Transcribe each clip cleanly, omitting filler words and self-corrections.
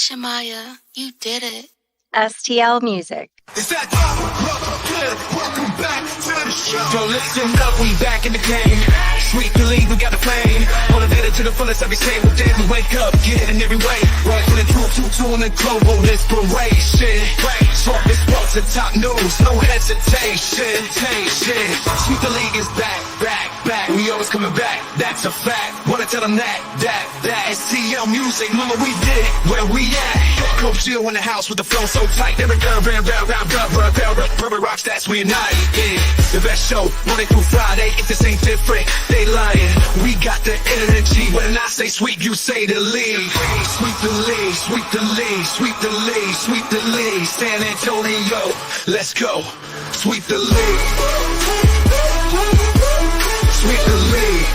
Shamaya, you did it. STL Music. Is that good? Welcome back to the show. Yo, listen up, we back in the game. Sweep the league, we got the flame. Motivated to the fullest every single day. We wake up, get it in every way. Rifling 222 in the global inspiration. Swap this sports and top news, no hesitation. Sweep the league is back. We always coming back, that's a fact. Wanna tell them that. STL Music, mama, we did it. Where we at? Coach Jill in the house with the flow so tight. Every Rebroadcast, we united. The best show, Monday through Friday. If this ain't different, they lying. We got the energy. When I say sweep, you say the league. Sweep the league, sweep the league, sweep the league, sweep the league. San Antonio, let's go. Sweep the league. Sweep the league.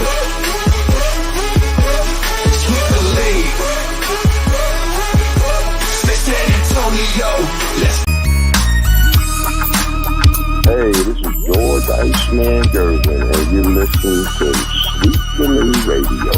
Sweep the league. San Antonio, let's go. Hey, this is George Iceman Gervin, and you're listening to Sweep the League Radio.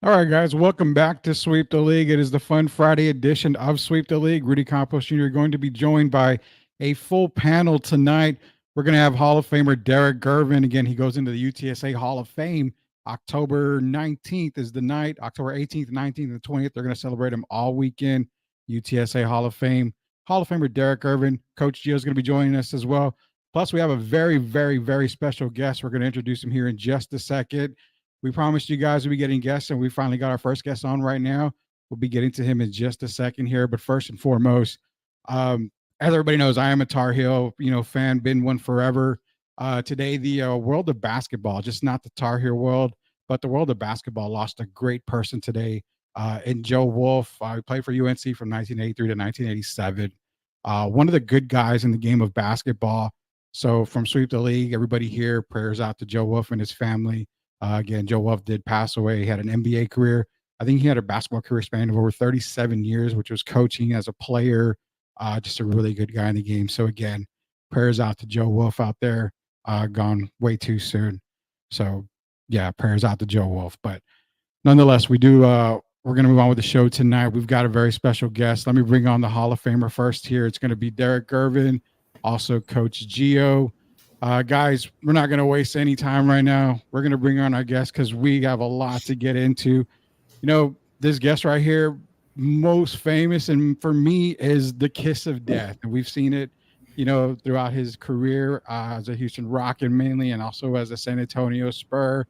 All right, guys, welcome back to Sweep the League. It is the Fun Friday edition of Sweep the League. Rudy Campos Jr. going to be joined by a full panel tonight. We're going to have Hall of Famer Derek Gervin. Again, he goes into the UTSA Hall of Fame. October 19th is the night. October 18th, 19th, and 20th. They're going to celebrate him all weekend. UTSA Hall of Fame. Hall of Famer Derek Gervin. Coach Gio is going to be joining us as well. Plus, we have a very, very, very special guest. We're going to introduce him here in just a second. We promised you guys we'd be getting guests, and we finally got our first guest on right now. We'll be getting to him in just a second here. But first and foremost, as everybody knows, I am a Tar Heel, fan, been one forever. Today, the world of basketball, just not the Tar Heel world, but the world of basketball lost a great person today in Joe Wolf. He played for UNC from 1983 to 1987. One of the good guys in the game of basketball. So from Sweep the League, everybody here, prayers out to Joe Wolf and his family. Again, Joe Wolf did pass away. He had an NBA career. I think he had a basketball career span of over 37 years, which was coaching as a player, just a really good guy in the game. So again, prayers out to Joe Wolf out there, gone way too soon. So yeah, prayers out to Joe Wolf. But nonetheless, we're going to move on with the show tonight. We've got a very special guest. Let me bring on the Hall of Famer first here. It's going to be Derek Gervin, also Coach Gio. Guys, we're not going to waste any time right now. We're going to bring on our guest because we have a lot to get into. This guest right here, most famous, and for me, is the kiss of death. And we've seen it, throughout his career as a Houston Rocket mainly, and also as a San Antonio Spur,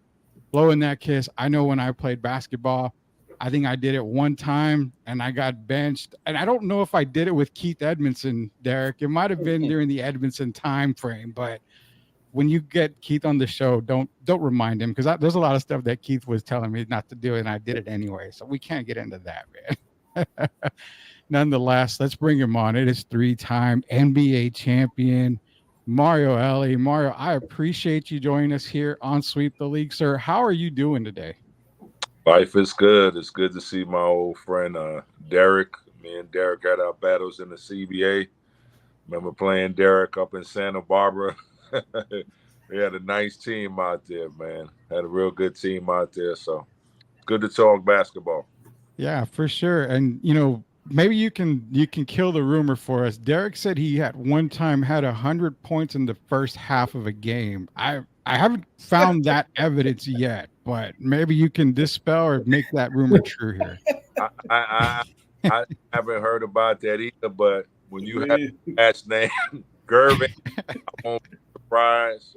blowing that kiss. I know when I played basketball, I think I did it one time and I got benched. And I don't know if I did it with Keith Edmondson, Derek. It might have been during the Edmondson time frame, but when you get Keith on the show, don't remind him, because there's a lot of stuff that Keith was telling me not to do, and I did it anyway. So we can't get into that, man. Nonetheless, let's bring him on. It is 3-time NBA champion Mario Elie. Mario, I appreciate you joining us here on Sweep the League, sir. How are you doing today? Life is good. It's good to see my old friend Derek. Me and Derek had our battles in the CBA. Remember playing Derek up in Santa Barbara. We had a nice team out there, man. Had a real good team out there. So good to talk basketball. Yeah, for sure. And, maybe you can kill the rumor for us. Derek said he had one time had 100 points in the first half of a game. I haven't found that evidence yet, but maybe you can dispel or make that rumor true here. I haven't heard about that either, but when you have a last name, Gervin, I won't be surprised,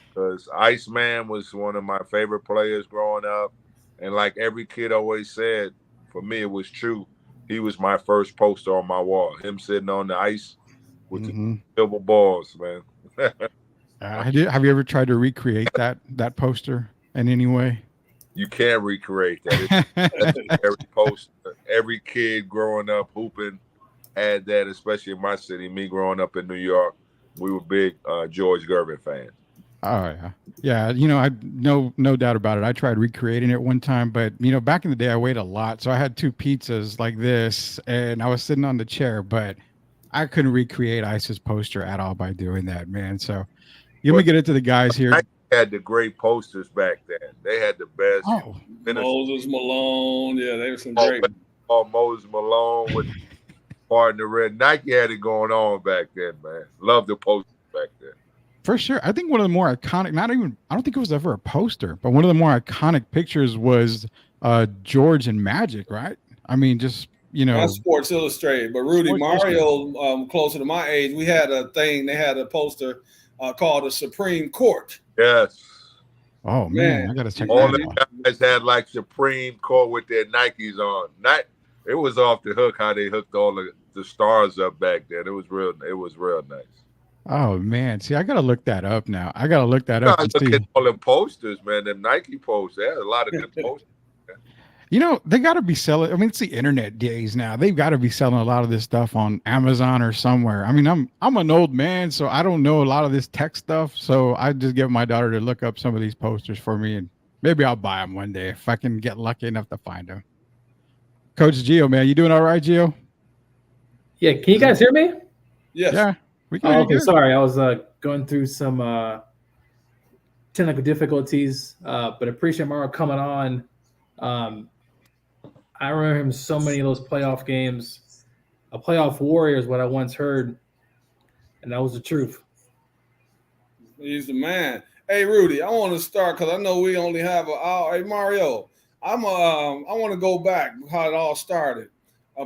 because Iceman was one of my favorite players growing up. And like every kid always said, for me, it was true. He was my first poster on my wall. Him sitting on the ice with the silver balls, man. Have you ever tried to recreate that poster in any way? You can't recreate that. That's every poster. Every kid growing up hooping had that, especially in my city. Me growing up in New York, we were big George Gervin fans. Oh yeah, yeah. I no doubt about it. I tried recreating it one time, but back in the day, I weighed a lot, so I had two pizzas like this, and I was sitting on the chair, but I couldn't recreate Ice's poster at all by doing that, man. So let me But get into the guys here. Nike had the great posters back then. They had the best. Oh, Moses Malone. Yeah, they were some great. Moses Malone with partner red. Nike had it going on back then, man. Loved the posters back then. for sure. I think one of the more iconic, I don't think it was ever a poster, but one of the more iconic pictures was George and Magic, right? I mean, just, That's Sports Illustrated. But Rudy, Sports Mario, closer to my age, we had a thing. They had a poster called the Supreme Court. Yes. Oh man, I gotta check All that the out. guys had like Supreme Court with their Nikes on. It was off the hook how they hooked all the stars up back then. It was real nice. Oh man, see, I gotta look that up now. I gotta look that up and Look see. at all them posters, man. Them Nike posters. They had a lot of good posters. They got to be selling. I mean, it's the internet days now. They've got to be selling a lot of this stuff on Amazon or somewhere. I mean, I'm an old man, so I don't know a lot of this tech stuff. So I just get my daughter to look up some of these posters for me, and maybe I'll buy them one day if I can get lucky enough to find them. Coach Gio, man, you doing all right, Gio? Yeah, can you guys hear me? Yes. Yeah, we can. Oh, okay, sorry, I was going through some technical difficulties, but appreciate Mario coming on. I remember him so many of those playoff games. A playoff warrior is what I once heard, and that was the truth. He's the man. Hey, Rudy, I want to start because I know we only have an hour. Hey, Mario, I want to go back how it all started.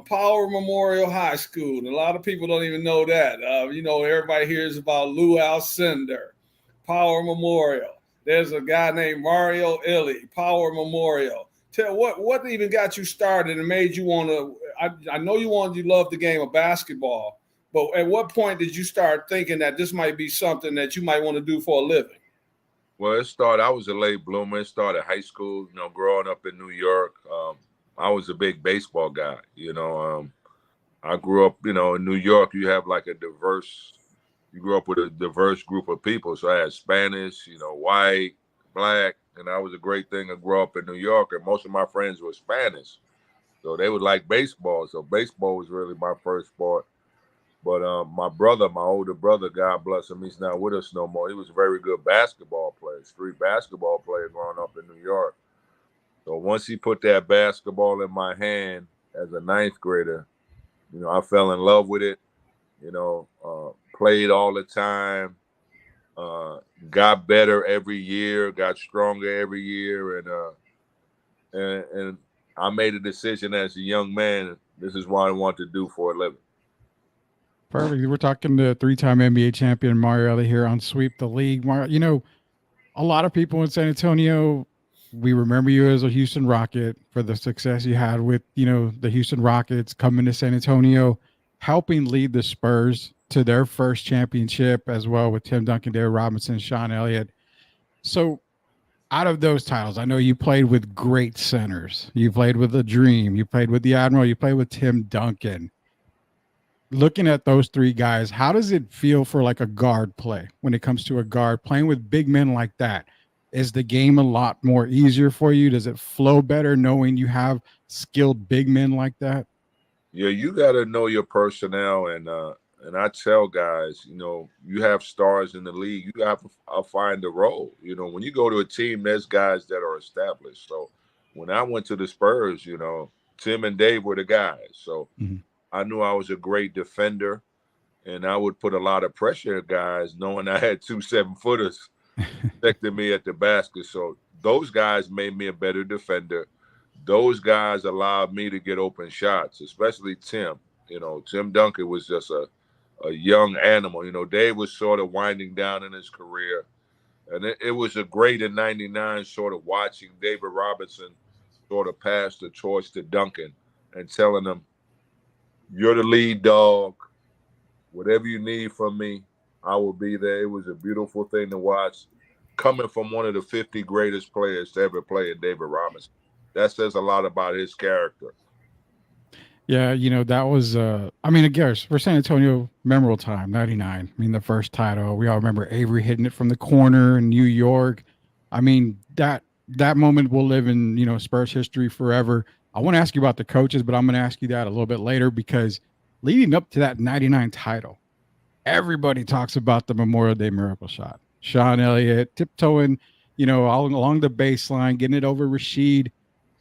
Power Memorial High School. And a lot of people don't even know that. Everybody hears about Lou Alcindor, Power Memorial. There's a guy named Mario Elie, Power Memorial. Tell what even got you started and made you want to. I know you loved the game of basketball, but at what point did you start thinking that this might be something that you might want to do for a living? Well, I was a late bloomer. It started high school, growing up in New York. I was a big baseball guy. I grew up, in New York, you have like you grew up with a diverse group of people. So I had Spanish, white, black, and that was a great thing to grow up in New York. And most of my friends were Spanish. So they would like baseball. So baseball was really my first sport. But my older brother, God bless him, he's not with us no more. He was a very good basketball player, street basketball player growing up in New York. So once he put that basketball in my hand as a ninth grader, I fell in love with it, played all the time, got better every year, got stronger every year. And I made a decision as a young man, this is what I want to do for a living. Perfect. We're talking to three-time NBA champion Mario Elie here on Sweep the League. Mario, a lot of people in San Antonio, we remember you as a Houston Rocket for the success you had with, the Houston Rockets coming to San Antonio, helping lead the Spurs to their first championship as well with Tim Duncan, David Robinson, Sean Elliott. So out of those titles, I know you played with great centers. You played with the Dream. You played with the Admiral. You played with Tim Duncan. Looking at those three guys, how does it feel for like a guard play when it comes to a guard playing with big men like that? Is the game a lot more easier for you? Does it flow better knowing you have skilled big men like that? Yeah, you got to know your personnel. And I tell guys, you have stars in the league. You have to find a role. When you go to a team, there's guys that are established. So when I went to the Spurs, Tim and Dave were the guys. So I knew I was a great defender, and I would put a lot of pressure at guys, knowing I had 2 7-footers protecting me at the basket. So those guys made me a better defender. Those guys allowed me to get open shots, especially Tim. Tim Duncan was just a young animal. Dave was sort of winding down in his career. And it was a great in 99 sort of watching David Robinson sort of pass the torch to Duncan and telling him, you're the lead dog. Whatever you need from me, I will be there. It was a beautiful thing to watch. coming from one of the 50 greatest players to ever play in David Robinson. That says a lot about his character. Yeah, that was again, for San Antonio, memorable time, 99. I mean, the first title. We all remember Avery hitting it from the corner in New York. I mean, that moment will live in, Spurs history forever. I want to ask you about the coaches, but I'm going to ask you that a little bit later because leading up to that 99 title, everybody talks about the Memorial Day miracle shot. Sean Elliott tiptoeing, all along the baseline, getting it over Rashid.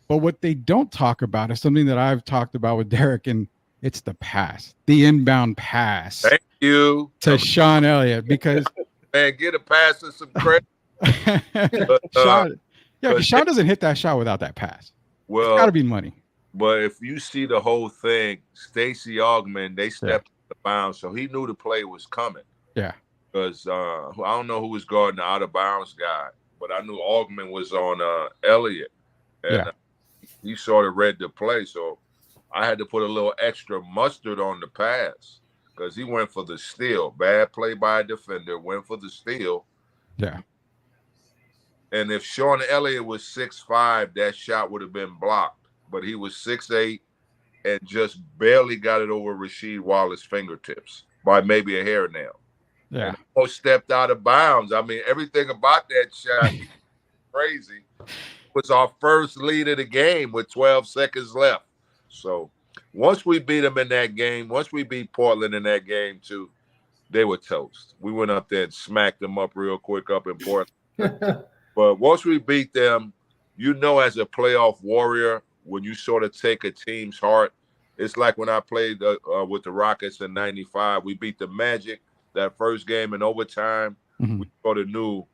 But what they don't talk about is something that I've talked about with Derek, and it's the pass, the inbound pass. Thank you to Sean Elliott, because man, get a pass and some credit. Sean doesn't hit that shot without that pass. Well, it's got to be money. But if you see the whole thing, Stacey Augmon, they stepped out of bounds, so he knew the play was coming. Yeah. Because I don't know who was guarding the out of bounds guy, but I knew Augmon was on Elliott, and he sort of read the play. So I had to put a little extra mustard on the pass because he went for the steal. Bad play by a defender, went for the steal. Yeah. And if Sean Elliott was 6'5", that shot would have been blocked. But he was 6'8" and just barely got it over Rasheed Wallace's fingertips by maybe a hairnail. Yeah. And almost stepped out of bounds. I mean, everything about that shot crazy. It was our first lead of the game with 12 seconds left. So once we beat them in that game, once we beat Portland in that game too, they were toast. We went up there and smacked them up real quick up in Portland. But once we beat them, as a playoff warrior, when you sort of take a team's heart, it's like when I played with the Rockets in '95. We beat the Magic that first game in overtime. Mm-hmm. We sort of knew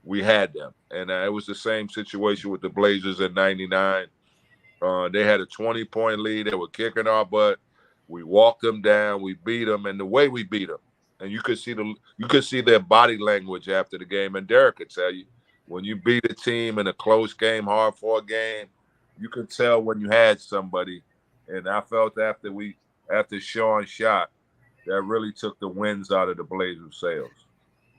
we had them. And it was the same situation with the Blazers in '99. They had a 20-point lead. They were kicking our butt. We walked them down. We beat them. And the way we beat them, and you could see their body language after the game. And Derek could tell you, when you beat a team in a close game, hard-fought game, you could tell when you had somebody. And I felt after Sean shot, that really took the winds out of the Blazers' sails.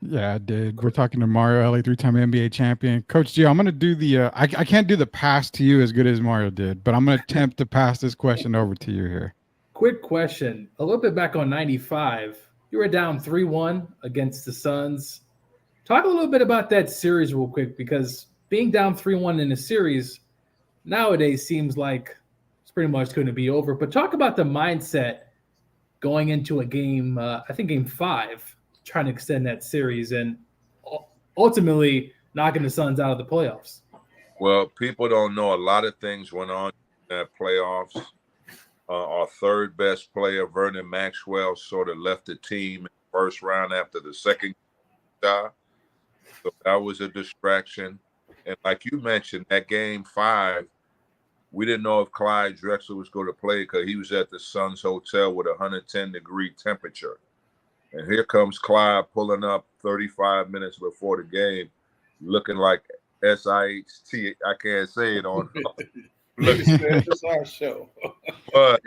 Yeah, it did. We're talking to Mario Elie, 3-time NBA champion. Coach G, I'm going to do the I can't do the pass to you as good as Mario did, but I'm going to attempt to pass this question over to you here. Quick question. A little bit back on 95. You were down 3-1 against the Suns. Talk a little bit about that series real quick, because being down 3-1 in a series nowadays seems like it's pretty much going to be over. But talk about the mindset going into a game, I think game 5, trying to extend that series and ultimately knocking the Suns out of the playoffs. Well, people don't know a lot of things went on in that playoffs. Our third best player, Vernon Maxwell, sort of left the team in the first round after the second shot. So that was a distraction. And like you mentioned, that game 5, we didn't know if Clyde Drexler was going to play because he was at the Suns hotel with a 110-degree temperature. And here comes Clyde pulling up 35 minutes before the game, looking like SIHT. I can't say it on. It's our show. But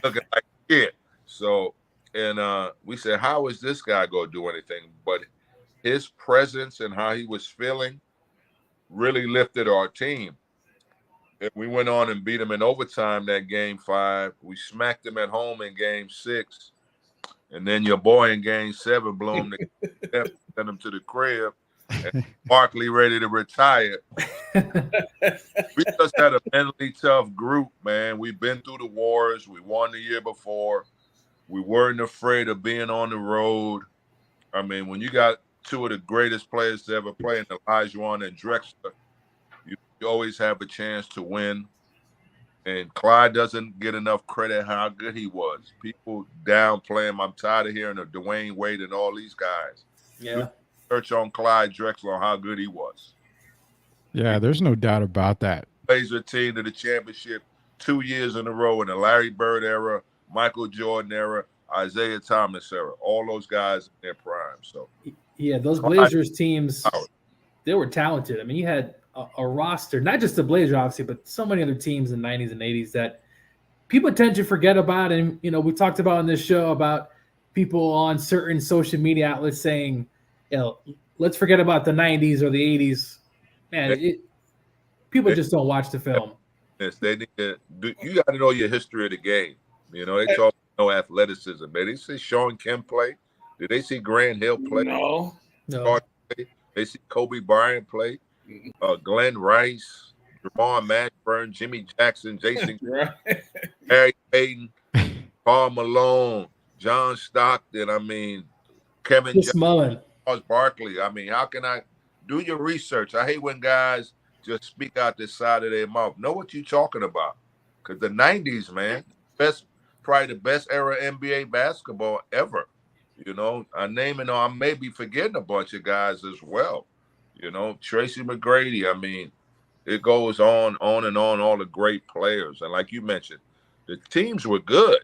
looking like shit. So, and we said, how is this guy going to do anything? But his presence and how he was feeling really lifted our team. And we went on and beat him in overtime that game 5. We smacked him at home in game 6. And then your boy in game 7 blew him to send him to the crib. And Barkley ready to retire. We just had a mentally tough group, man. We've been through the wars. We won the year before. We weren't afraid of being on the road. I mean, when you got 2 of the greatest players to ever play in Olajuwon and Drexler, you always have a chance to win. And Clyde doesn't get enough credit how good he was. People downplay him. I'm tired of hearing of Dwayne Wade and all these guys. Yeah. Search on Clyde Drexler on how good he was. Yeah, there's no doubt about that. Blazer team to the championship 2 years in a row in the Larry Bird era, Michael Jordan era, Isaiah Thomas era. All those guys in their prime. So yeah, those Blazers teams, they were talented. I mean, you had a roster, not just the Blazers, obviously, but so many other teams in the 90s and 80s that people tend to forget about. And, we talked about on this show about people on certain social media outlets saying, let's forget about the 90s or the 80s. Man, people just don't watch the film. Yes, they need to do. You got to know your history of the game. You know, they talk no athleticism. Man, they see Sean Kemp play. Did they see Grant Hill play? No. They see Kobe Bryant play. Glenn Rice, Jamar Mashburn, Jimmy Jackson, Jason, Harry Payton, Paul Malone, John Stockton. I mean, Kevin Mullen, Charles Barkley. I mean, how can I do your research? I hate when guys just speak out the side of their mouth. Know what you're talking about. Because the 90s, man, probably the best era of NBA basketball ever. You know, I may be forgetting a bunch of guys as well. You know, Tracy McGrady. I mean, it goes on and on, all the great players. And like you mentioned, the teams were good.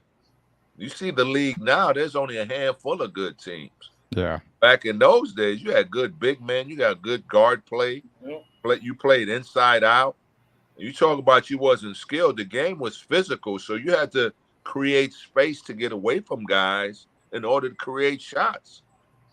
You see the league now, there's only a handful of good teams. Yeah. Back in those days, you had good big men. You got good guard play. You played inside out. You talk about you wasn't skilled. The game was physical, so you had to create space to get away from guys in order to create shots.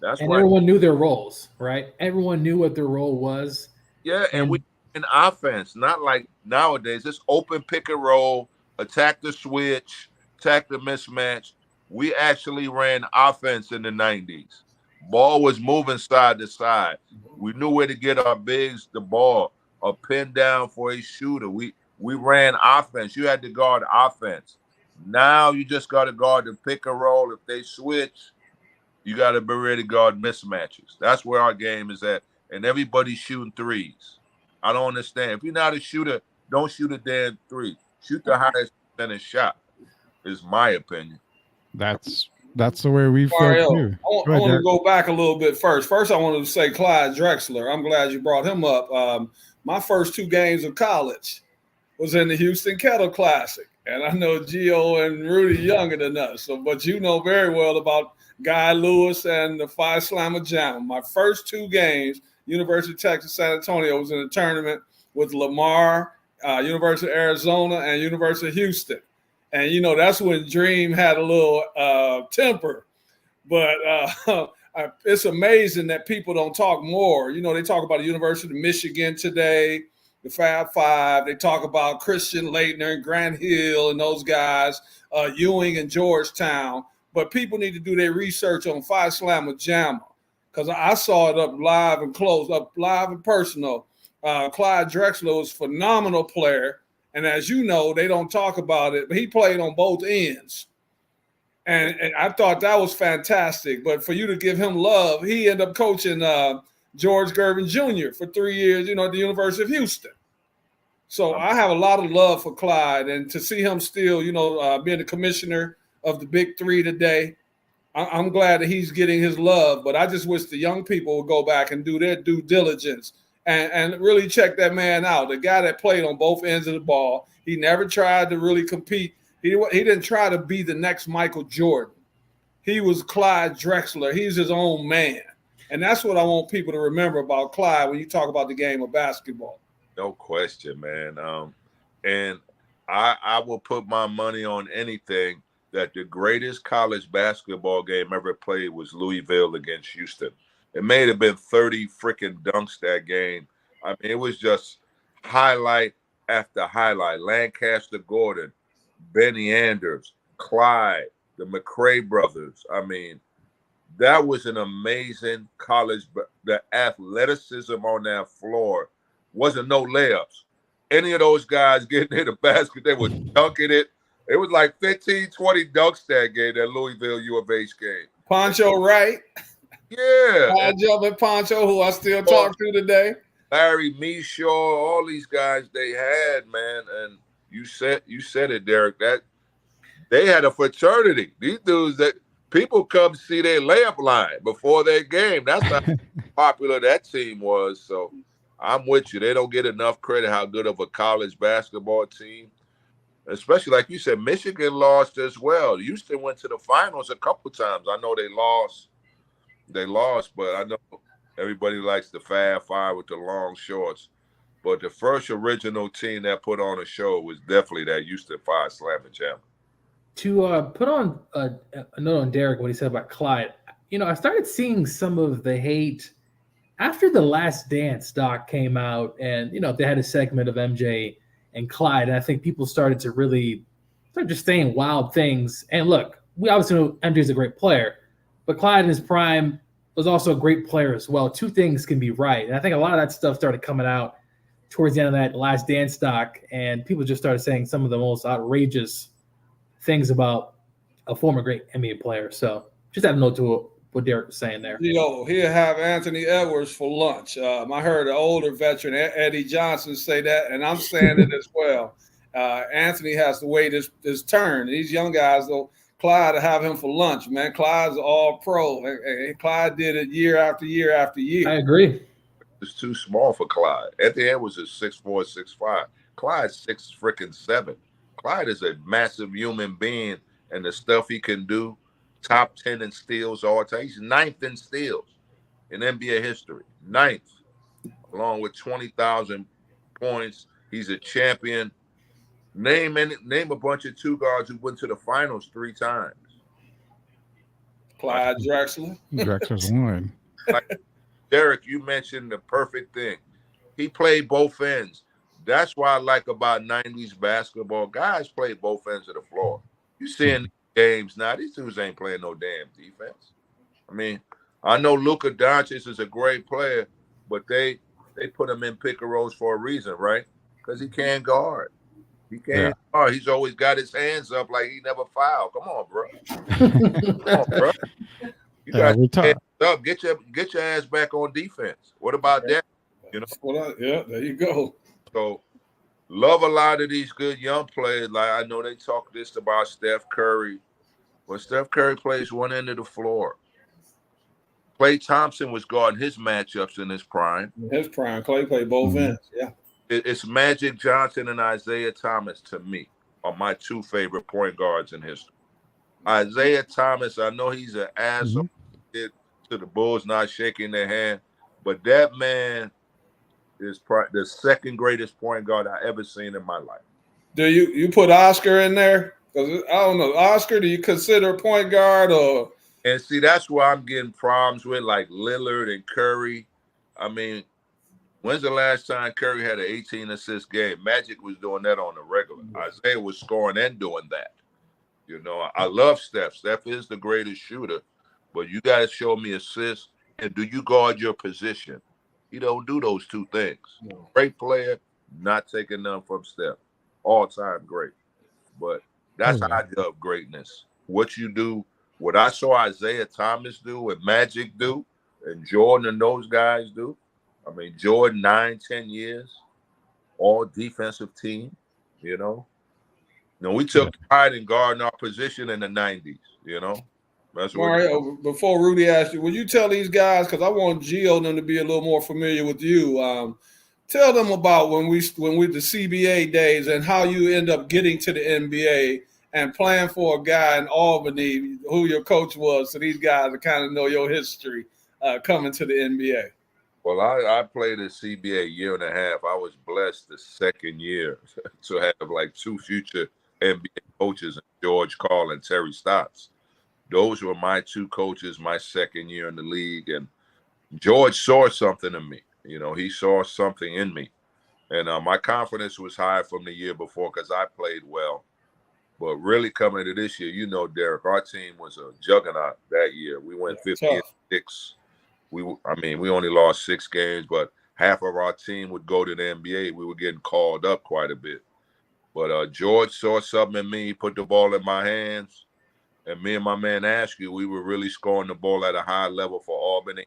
That's why everyone knew their roles, right? Everyone knew what their role was. Yeah, and we in offense, not like nowadays. It's open pick and roll, attack the switch, attack the mismatch. We actually ran offense in the 90s. Ball was moving side to side. We knew where to get our bigs the ball, a pin down for a shooter. We ran offense. You had to guard offense. Now you just got to guard the pick and roll. If they switch, you got to be ready to guard mismatches. That's where our game is at. And everybody's shooting threes. I don't understand. If you're not a shooter, don't shoot a damn three. Shoot the highest percentage shot, is my opinion. That's the way we feel too. I want to go back a little bit first. First, I wanted to say Clyde Drexler. I'm glad you brought him up. My first 2 games of college was in the Houston Kettle Classic. And I know Gio and Rudy younger than us. But you know very well about Guy Lewis and the Phi Slamma Jam. My first 2 games, University of Texas, San Antonio, was in a tournament with Lamar, University of Arizona, and University of Houston. And, you know, that's when Dream had a little temper. But it's amazing that people don't talk more. You know, they talk about the University of Michigan today, the Fab Five. They talk about Christian Laettner and Grant Hill and those guys, Ewing and Georgetown. But people need to do their research on Phi Slamma Jamma, because I saw it up live and close, up live and personal. Clyde Drexler was a phenomenal player. And as you know, they don't talk about it, but he played on both ends. And I thought that was fantastic. But for you to give him love, he ended up coaching George Gervin Jr. for 3 years, you know, at the University of Houston. So I have a lot of love for Clyde. And to see him still, you know, being the commissioner of the Big Three today, I'm glad that he's getting his love. But I just wish the young people would go back and do their due diligence and really check that man out. The guy that played on both ends of the ball. He never tried to really compete. He didn't try to be the next Michael Jordan. He was Clyde Drexler. He's his own man. And that's what I want people to remember about Clyde when you talk about the game of basketball. No question, man. And I will put my money on anything that the greatest college basketball game ever played was Louisville against Houston. It may have been 30 freaking dunks that game. I mean, it was just highlight after highlight. Lancaster Gordon, Benny Anders, Clyde, the McRae brothers. I mean, that was an amazing college. The athleticism on that floor wasn't no layups. Any of those guys getting in the basket, they were dunking it. It was like 15, 20 dunks that game, that Louisville U of H game. Poncho Wright. Yeah. Jumping Poncho, who I still talk to today. Larry Mishaw, all these guys they had, man. And you said it, Derek, that they had a fraternity. These dudes that people come see their layup line before their game. That's how popular that team was. So I'm with you. They don't get enough credit how good of a college basketball team. Especially like you said, Michigan lost as well. Houston went to the finals a couple times. I know they lost, but I know everybody likes the Fab Five with the long shorts. But the first original team that put on a show was definitely that Houston Phi Slamma Jamma. To put on a note on Derek, what he said about Clyde, you know, I started seeing some of the hate after the Last Dance doc came out, and they had a segment of MJ and Clyde, and I think people started to really start just saying wild things. And look, we obviously know MJ's a great player, but Clyde in his prime was also a great player as well. Two things can be right, and I think a lot of that stuff started coming out towards the end of that Last Dance doc, and people just started saying some of the most outrageous things about a former great NBA player. So just add a note to what Derek was saying there. He'll have Anthony Edwards for lunch. I heard an older veteran, Eddie Johnson, say that, and I'm saying it as well. Anthony has to wait his turn. These young guys, though, Clyde to have him for lunch, man. Clyde's all pro. And Clyde did it year after year after year. I agree. It's too small for Clyde. Anthony Edwards is 6'4", 6'5". Clyde's 6'7". Clyde is a massive human being, and the stuff he can do. Top 10 in steals all time. He's 9th in steals in NBA history. 9th, along with 20,000 points. He's a champion. Name a bunch of two guards who went to the finals 3 times. Clyde Drexler. Drexler's one. Derek, you mentioned the perfect thing. He played both ends. That's what I like about 90s basketball. Guys play both ends of the floor. You seeing games now, these dudes ain't playing no damn defense. I mean, I know Luka Doncic is a great player, but they put him in pick and rolls for a reason, right? Because he can't guard. He can't guard. He's always got his hands up like he never fouled. Come on, bro. Come on, bro. You got your hands up. Get your ass back on defense. What about that? Yeah, there you go. So love a lot of these good young players. Like I know they talk this about Steph Curry, but Steph Curry plays one end of the floor. Klay Thompson was guarding his matchups in his prime. Klay played both ends. Yeah. It's Magic Johnson and Isaiah Thomas, to me, are my 2 favorite point guards in history. Isaiah Thomas, I know he's an asshole to the Bulls not shaking their hand, but that man is the second greatest point guard I ever seen in my life. Do you put Oscar in there? Because I don't know, Oscar, do you consider a point guard or? And see, that's where I'm getting problems with, like Lillard and Curry. I mean, when's the last time Curry had an 18-assist game? Magic was doing that on the regular. Isaiah was scoring and doing that. I love Steph. Steph is the greatest shooter, but you got to show me assists, and do you guard your position? He don't do those 2 things. No. Great player, not taking none from Steph. All-time great. But that's how I judge greatness. What you do, what I saw Isaiah Thomas do and Magic do, and Jordan and those guys do. I mean, Jordan, 9-10 years, all defensive team, we took pride in guarding our position in the 90s, That's Mario, before Rudy asked you, would you tell these guys, because I want Gio and them to be a little more familiar with you, tell them about when we the CBA days and how you end up getting to the NBA and playing for a guy in Albany who your coach was, so these guys to kind of know your history coming to the NBA. Well, I played at CBA a year and a half. I was blessed the second year to have like 2 future NBA coaches, George Karl and Terry Stotts. Those were my 2 coaches my second year in the league. And George saw something in me. He saw something in me. And my confidence was high from the year before because I played well. But really coming to this year, Derek, our team was a juggernaut that year. We went 50-6. We only lost 6 games, but half of our team would go to the NBA. We were getting called up quite a bit. But George saw something in me. He put the ball in my hands. And me and my man Askew, we were really scoring the ball at a high level for Albany.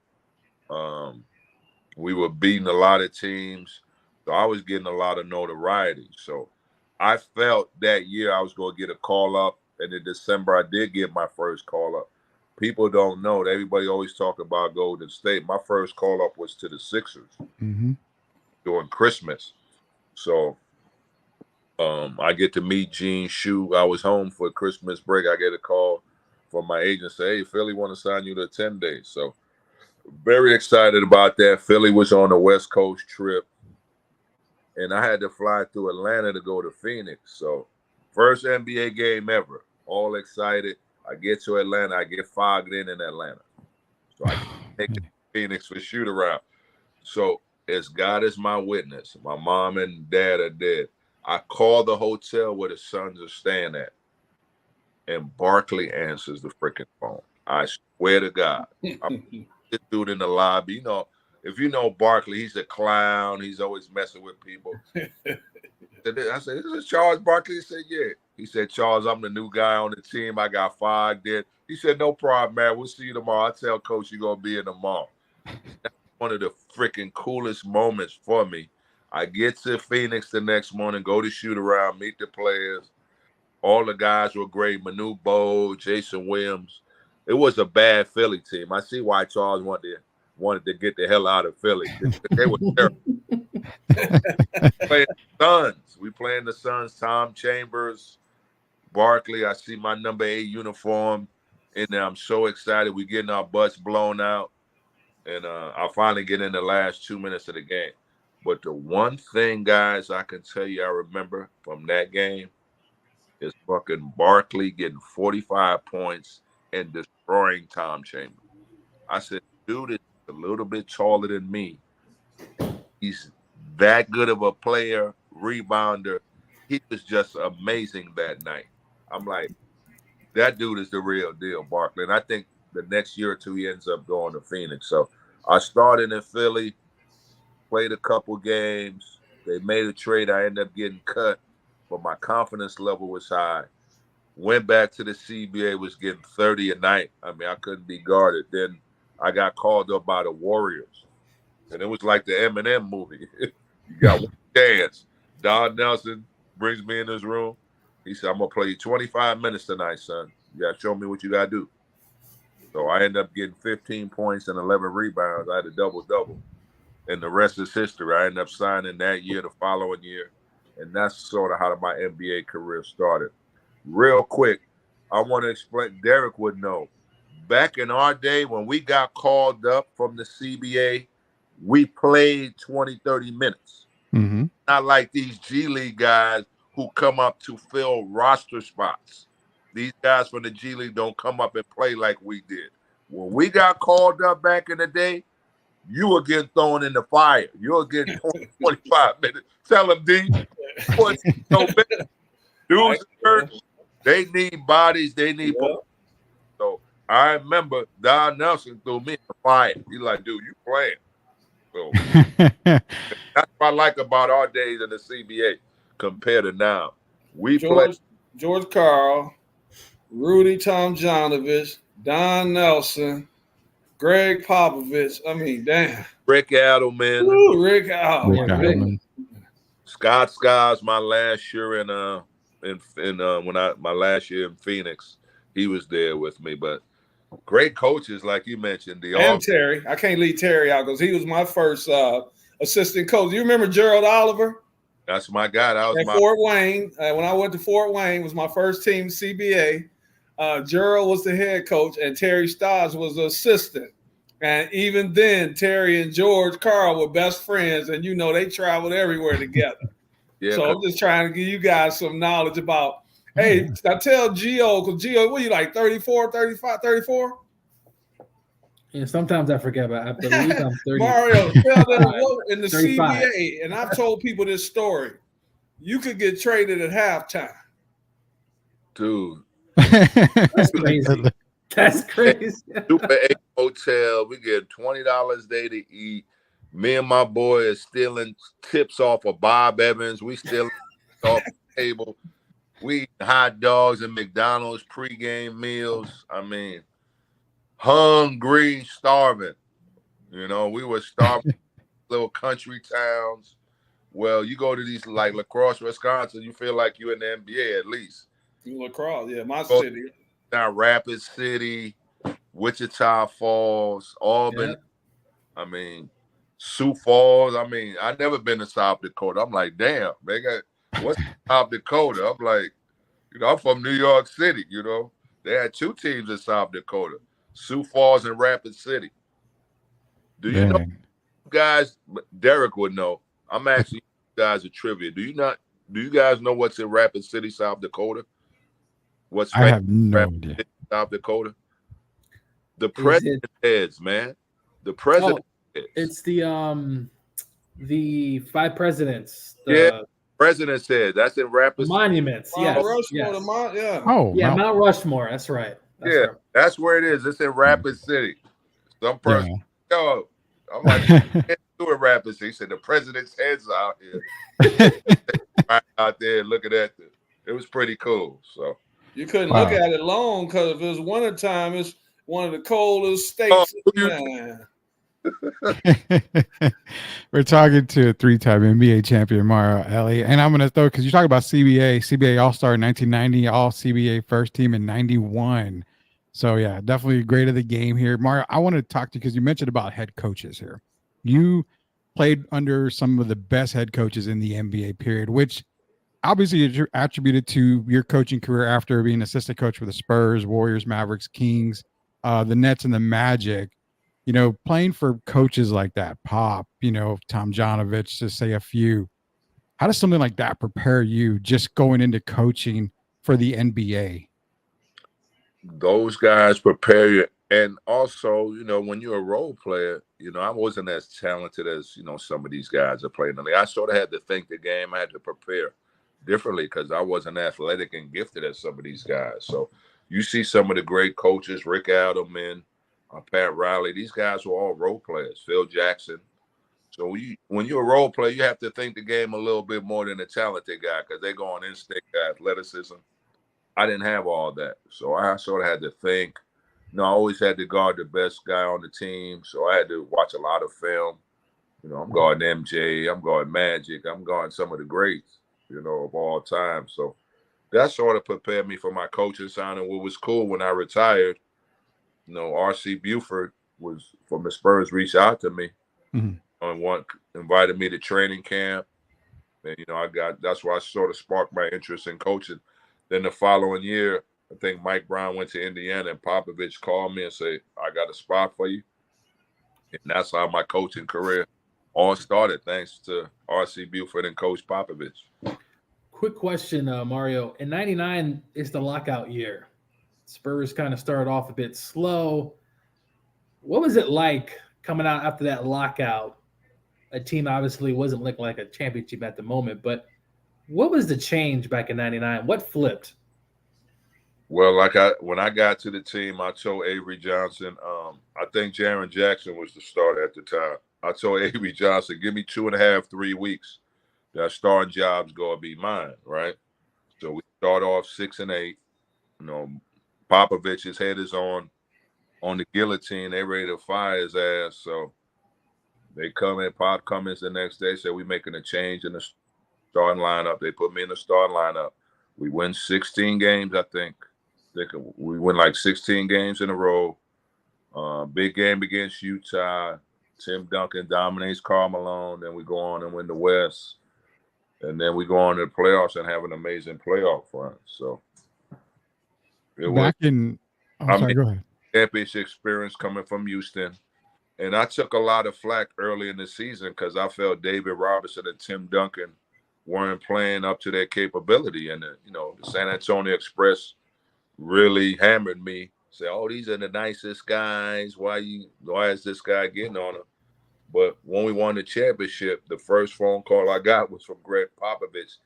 We were beating a lot of teams. So I was getting a lot of notoriety. So I felt that year I was going to get a call up. And in December, I did get my first call up. People don't know. Everybody always talk about Golden State. My first call up was to the Sixers during Christmas. So I get to meet Gene Shue. I was home for Christmas break. I get a call from my agent say, hey, Philly want to sign you to 10 days. So very excited about that. Philly was on a West Coast trip. And I had to fly through Atlanta to go to Phoenix. So first NBA game ever. All excited. I get to Atlanta. I get fogged in Atlanta. So I take it to Phoenix for shoot around. So as God is my witness, my mom and dad are dead. I call the hotel where the Suns are staying at, and Barkley answers the freaking phone. I swear to God. This dude in the lobby, if you know Barkley, he's a clown. He's always messing with people. I said, "This is Charles Barkley." He said, "Yeah." He said, "Charles, I'm the new guy on the team. I got 5 dead." He said, "No problem, man. We'll see you tomorrow. I tell Coach you're gonna be in tomorrow." That's one of the freaking coolest moments for me. I get to Phoenix the next morning, go to shoot around, meet the players. All the guys were great. Manu Bowe, Jason Williams. It was a bad Philly team. I see why Charles wanted to get the hell out of Philly. They were terrible. Playing the Suns. We playing the Suns. Tom Chambers, Barkley. I see my number 8 uniform in there. I'm so excited. We getting our butts blown out. And I finally get in the last 2 minutes of the game. But the one thing, guys, I can tell you I remember from that game is fucking Barkley getting 45 points and destroying Tom Chambers. I said, dude is a little bit taller than me. He's that good of a player, rebounder. He was just amazing that night. I'm like, that dude is the real deal, Barkley. And I think the next year or two he ends up going to Phoenix. So I started in Philly, played a couple games. They made a trade. I ended up getting cut, but my confidence level was high. Went back to the CBA, was getting 30 a night. I mean, I couldn't be guarded. Then I got called up by the Warriors. And it was like the Eminem movie. You got one chance. Don Nelson brings me in his room. He said, "I'm going to play you 25 minutes tonight, son. You got to show me what you got to do." So I ended up getting 15 points and 11 rebounds. I had a double-double. And the rest is history. I ended up signing that year, the following year. And that's sort of how my NBA career started. Real quick, I want to explain. Derek would know. Back in our day, when we got called up from the CBA, we played 20, 30 minutes. Mm-hmm. Not like these G League guys who come up to fill roster spots. These guys from the G League don't come up and play like we did. When we got called up back in the day, you were getting thrown in the fire. You were getting 20, 25 minutes. Tell them, D. Dudes hurt. They need bodies. They need. Yeah. So I remember Don Nelson threw me in the fire. He's like, "Dude, you playing." So that's what I like about our days in the CBA compared to now. We play George Karl, Rudy Tomjanovich, Don Nelson, Greg Popovich. I mean, damn. Rick Adelman. Ooh, Rick Adelman. Scott Skiles, my last year my last year in Phoenix, he was there with me. But great coaches, like you mentioned. And Terry. I can't leave Terry out because he was my first assistant coach. You remember Gerald Oliver? That's my guy. That was Fort Wayne. When I went to Fort Wayne, was my first team CBA. Gerald was the head coach, and Terry Stodge was the assistant. And even then, Terry and George Karl were best friends, and they traveled everywhere together. Yeah, so I'm just trying to give you guys some knowledge about, hey, I tell Gio, because Gio, what are you like, 34, 35, 34? Yeah, sometimes I forget, but I believe I'm 30. Mario, tell them in the 35. CBA, and I've told people this story, you could get traded at halftime. Dude. That's crazy. That's crazy. Super 8 hotel, we get $20 a day to eat. Me and my boy are stealing tips off of Bob Evans. We stealing off the table. We eat hot dogs and McDonald's pregame meals. I mean, hungry, starving. We were starving little country towns. Well, you go to these like La Crosse, Wisconsin, you feel like you're in the NBA at least. La Crosse, yeah, my city. Now Rapid City, Wichita Falls, Auburn. Yeah. I mean, Sioux Falls. I mean, I've never been to South Dakota. I'm like, damn, they got what's South Dakota? I'm like, I'm from New York City, They had 2 teams in South Dakota, Sioux Falls and Rapid City. Do you know, guys, Derek would know. I'm asking you guys a trivia. Do you guys know what's in Rapid City, South Dakota? I have no idea. South Dakota. The president's heads, man. The president It's the five presidents. Yeah, President's Head. That's in Rapid City. Monuments. Mount Yes. Rushmore, Yes. yeah. Oh, Yeah, Mount- Mount Rushmore. That's right. That's Yeah, right. that's where it is. It's in Rapid City. Some person, yo, I'm like, can't do it, Rapid City. He said the president's head's out here, right out there looking at it. It was pretty cool. So You couldn't Wow. look at it long because if it was wintertime, it's one of the coldest states. Man. We're talking to a 3-time NBA champion, Mario Elie. And I'm going to throw, because you talk about CBA All-Star in 1990, all CBA first team in 91. So, yeah, definitely great of the game here. Mario, I want to talk to you because you mentioned about head coaches here. You played under some of the best head coaches in the NBA period, which obviously is attributed to your coaching career after being assistant coach for the Spurs, Warriors, Mavericks, Kings, the Nets, and the Magic. You know, playing for coaches like that, Pop, Tom Janovich, to say a few. How does something like that prepare you just going into coaching for the NBA? those guys prepare you. And also, when you're a role player, I wasn't as talented as, some of these guys are playing. I sort of had to think the game. I had to prepare differently because I wasn't athletic and gifted as some of these guys. So you see some of the great coaches, Rick Adelman, Pat Riley, these guys were all role players, Phil Jackson. So when you're a role player, you have to think the game a little bit more than a talented guy because they go on instinct, athleticism. I didn't have all that. So I sort of had to think. I always had to guard the best guy on the team. So I had to watch a lot of film. I'm guarding MJ, I'm guarding Magic, I'm guarding some of the greats, of all time. So that sort of prepared me for my coaching sign. And what was cool when I retired, R.C. Buford was from the Spurs reached out to me and invited me to training camp. And, that's why I sort of sparked my interest in coaching. Then the following year, I think Mike Brown went to Indiana and Popovich called me and said, I got a spot for you. And that's how my coaching career all started, thanks to R.C. Buford and Coach Popovich. Quick question, Mario. In 99 is the lockout year. Spurs kind of started off a bit slow. What was it like coming out after that lockout? A team obviously wasn't looking like a championship at the moment, but what was the change back in 99? What flipped? Well, when I got to the team, I told Avery Johnson, I think Jaren Jackson was the starter at the time. I told Avery Johnson, give me 2.5, 3 weeks. That starting job's going to be mine, right? So we start off 6-8. Popovich's head is on the guillotine. They ready to fire his ass. So they come in, Pop Cummins the next day, said we making a change in the starting lineup. They put me in the starting lineup. We win 16 games, I think. We win like 16 games in a row. Big game against Utah. Tim Duncan dominates Karl Malone. Then we go on and win the West. And then we go on to the playoffs and have an amazing playoff run. So Go ahead. Championship experience coming from Houston. And I took a lot of flack early in the season because I felt David Robinson and Tim Duncan weren't playing up to their capability. And, the San Antonio Express really hammered me. Say, oh, these are the nicest guys. Why is this guy getting on them? But when we won the championship, the first phone call I got was from Greg Popovich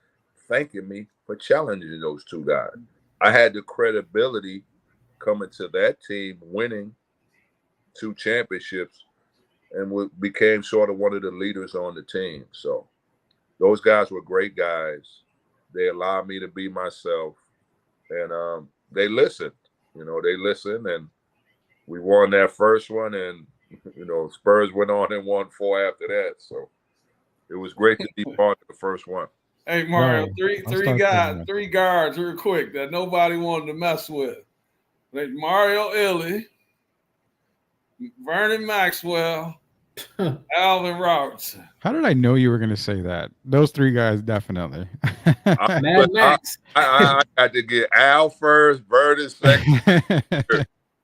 thanking me for challenging those two guys. I had the credibility coming to that team, winning 2 championships, and became sort of one of the leaders on the team. So those guys were great guys. They allowed me to be myself, and they listened. They listened, and we won that first one, and Spurs went on and won 4 after that. So it was great to be part of the first one. Hey, Mario, Right. three guards real quick that nobody wanted to mess with. Like Mario Elie, Vernon Maxwell, Alvin Robertson. How did I know you were going to say that? Those 3 guys, definitely. Mad Max. I got to get Al first, Vernon second.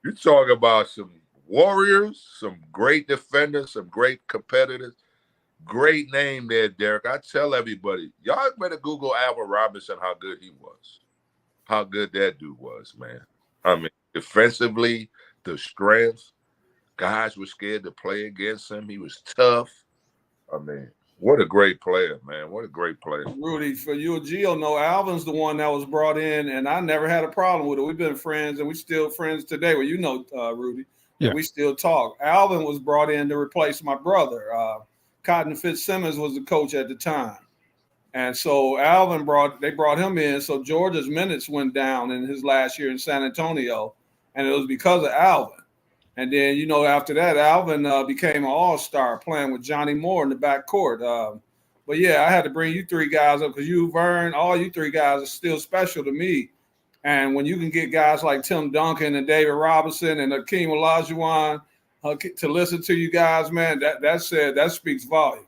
You talk about some warriors, some great defenders, some great competitors. Great name there, Derek. I tell everybody, y'all better Google Alvin Robinson, how good he was. How good that dude was, man. I mean, defensively, the strength. Guys were scared to play against him. He was tough. I mean, what a great player, man. What a great player. Rudy, for you and Gio know, Alvin's the one that was brought in, and I never had a problem with it. We've been friends, and we're still friends today. Well, you know, Rudy, and Yeah. we still talk. Alvin was brought in to replace my brother. Cotton Fitzsimmons was the coach at the time. And so they brought him in. So Georgia's minutes went down in his last year in San Antonio, and it was because of Alvin. And then, you know, after that, Alvin became an all-star playing with Johnny Moore in the backcourt. But yeah, I had to bring you three guys up because you, Vern, all you three guys are still special to me. And when you can get guys like Tim Duncan and David Robinson and Akeem Olajuwon to listen to you guys, man, that speaks volumes.